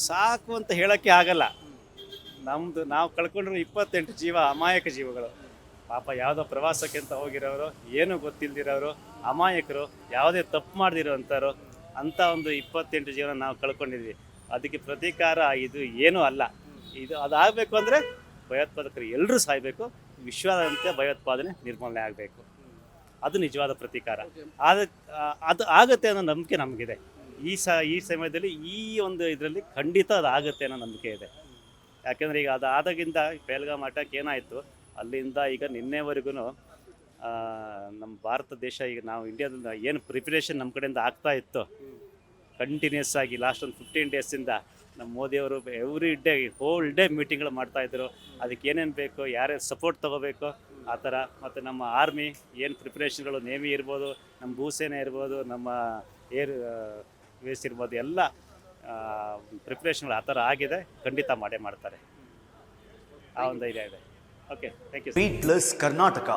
ಸಾಕು ಅಂತ ಹೇಳೋಕ್ಕೆ ಆಗಲ್ಲ. ನಾವು ಕಳ್ಕೊಂಡಿರೋ 28 ಜೀವ ಅಮಾಯಕ ಜೀವಗಳು. ಪಾಪ ಯಾವುದೋ ಪ್ರವಾಸಕ್ಕೆ ಅಂತ ಹೋಗಿರೋರು, ಏನೂ ಗೊತ್ತಿಲ್ದಿರೋರು, ಅಮಾಯಕರು, ಯಾವುದೇ ತಪ್ಪು ಮಾಡದಿರೋಂಥವ್ರು, ಅಂಥ ಒಂದು 28 ಜೀವನ ನಾವು ಕಳ್ಕೊಂಡಿದ್ವಿ. ಅದಕ್ಕೆ ಪ್ರತೀಕಾರ ಇದು ಏನೂ ಅಲ್ಲ. ಅದಾಗಬೇಕು ಅಂದರೆ ಭಯೋತ್ಪಾದಕರು ಎಲ್ಲರೂ ಸಾಯಬೇಕು. ವಿಶ್ವಾದ್ಯಂತ ಭಯೋತ್ಪಾದನೆ ನಿರ್ಮೂಲನೆ ಆಗಬೇಕು. ಅದು ನಿಜವಾದ ಪ್ರತೀಕಾರ. ಅದು ಆಗುತ್ತೆ ಅನ್ನೋ ನಂಬಿಕೆ ನಮಗಿದೆ. ಈ ಸಮಯದಲ್ಲಿ ಈ ಒಂದು ಇದರಲ್ಲಿ ಖಂಡಿತ ಅದು ಆಗುತ್ತೆ ಅನ್ನೋ ನಂಬಿಕೆ ಇದೆ. ಯಾಕೆಂದರೆ ಈಗ ಅದು ಆದಾಗಿಂದ ಪಹಲ್ಗಾಮ್ ಅಟ್ಯಾಕ್ ಏನಾಯಿತು, ಅಲ್ಲಿಂದ ಈಗ ನಿನ್ನೆವರೆಗೂ ನಮ್ಮ ಭಾರತ ದೇಶ, ಈಗ ನಾವು ಇಂಡಿಯಾದಿಂದ ಏನು ಪ್ರಿಪ್ರೇಷನ್ ನಮ್ಮ ಕಡೆಯಿಂದ ಆಗ್ತಾ ಇತ್ತು ಕಂಟಿನ್ಯೂಸ್ ಆಗಿ ಲಾಸ್ಟ್ ಒಂದು 15 ಡೇಸಿಂದ ನಮ್ಮ ಮೋದಿಯವರು ಎವ್ರಿ ಡೇ ಹೋಲ್ ಡೇ ಮೀಟಿಂಗ್ಗಳು ಮಾಡ್ತಾಯಿದ್ರು. ಅದಕ್ಕೆ ಏನೇನು ಬೇಕು, ಯಾರ್ಯಾರು ಸಪೋರ್ಟ್ ತೊಗೋಬೇಕು ಆ ಥರ. ಮತ್ತು ನಮ್ಮ ಆರ್ಮಿ ಏನು ಪ್ರಿಪ್ರೇಷನ್ಗಳು, ನೇವಿ ಇರ್ಬೋದು, ನಮ್ಮ ಭೂಸೇನೆ ಇರ್ಬೋದು, ನಮ್ಮ ಏರ್ ವೇಸ್ ಇರ್ಬೋದು, ಎಲ್ಲ ಪ್ರಿಪ್ರೇಷನ್ಗಳು ಆ ಥರ ಆಗಿದೆ. ಖಂಡಿತ ಮಾಡೇ ಮಾಡ್ತಾರೆ. ಆ ಒಂದು ಐಡಿಯಾ ಇದೆ. Okay, thank you. Beatles Karnataka.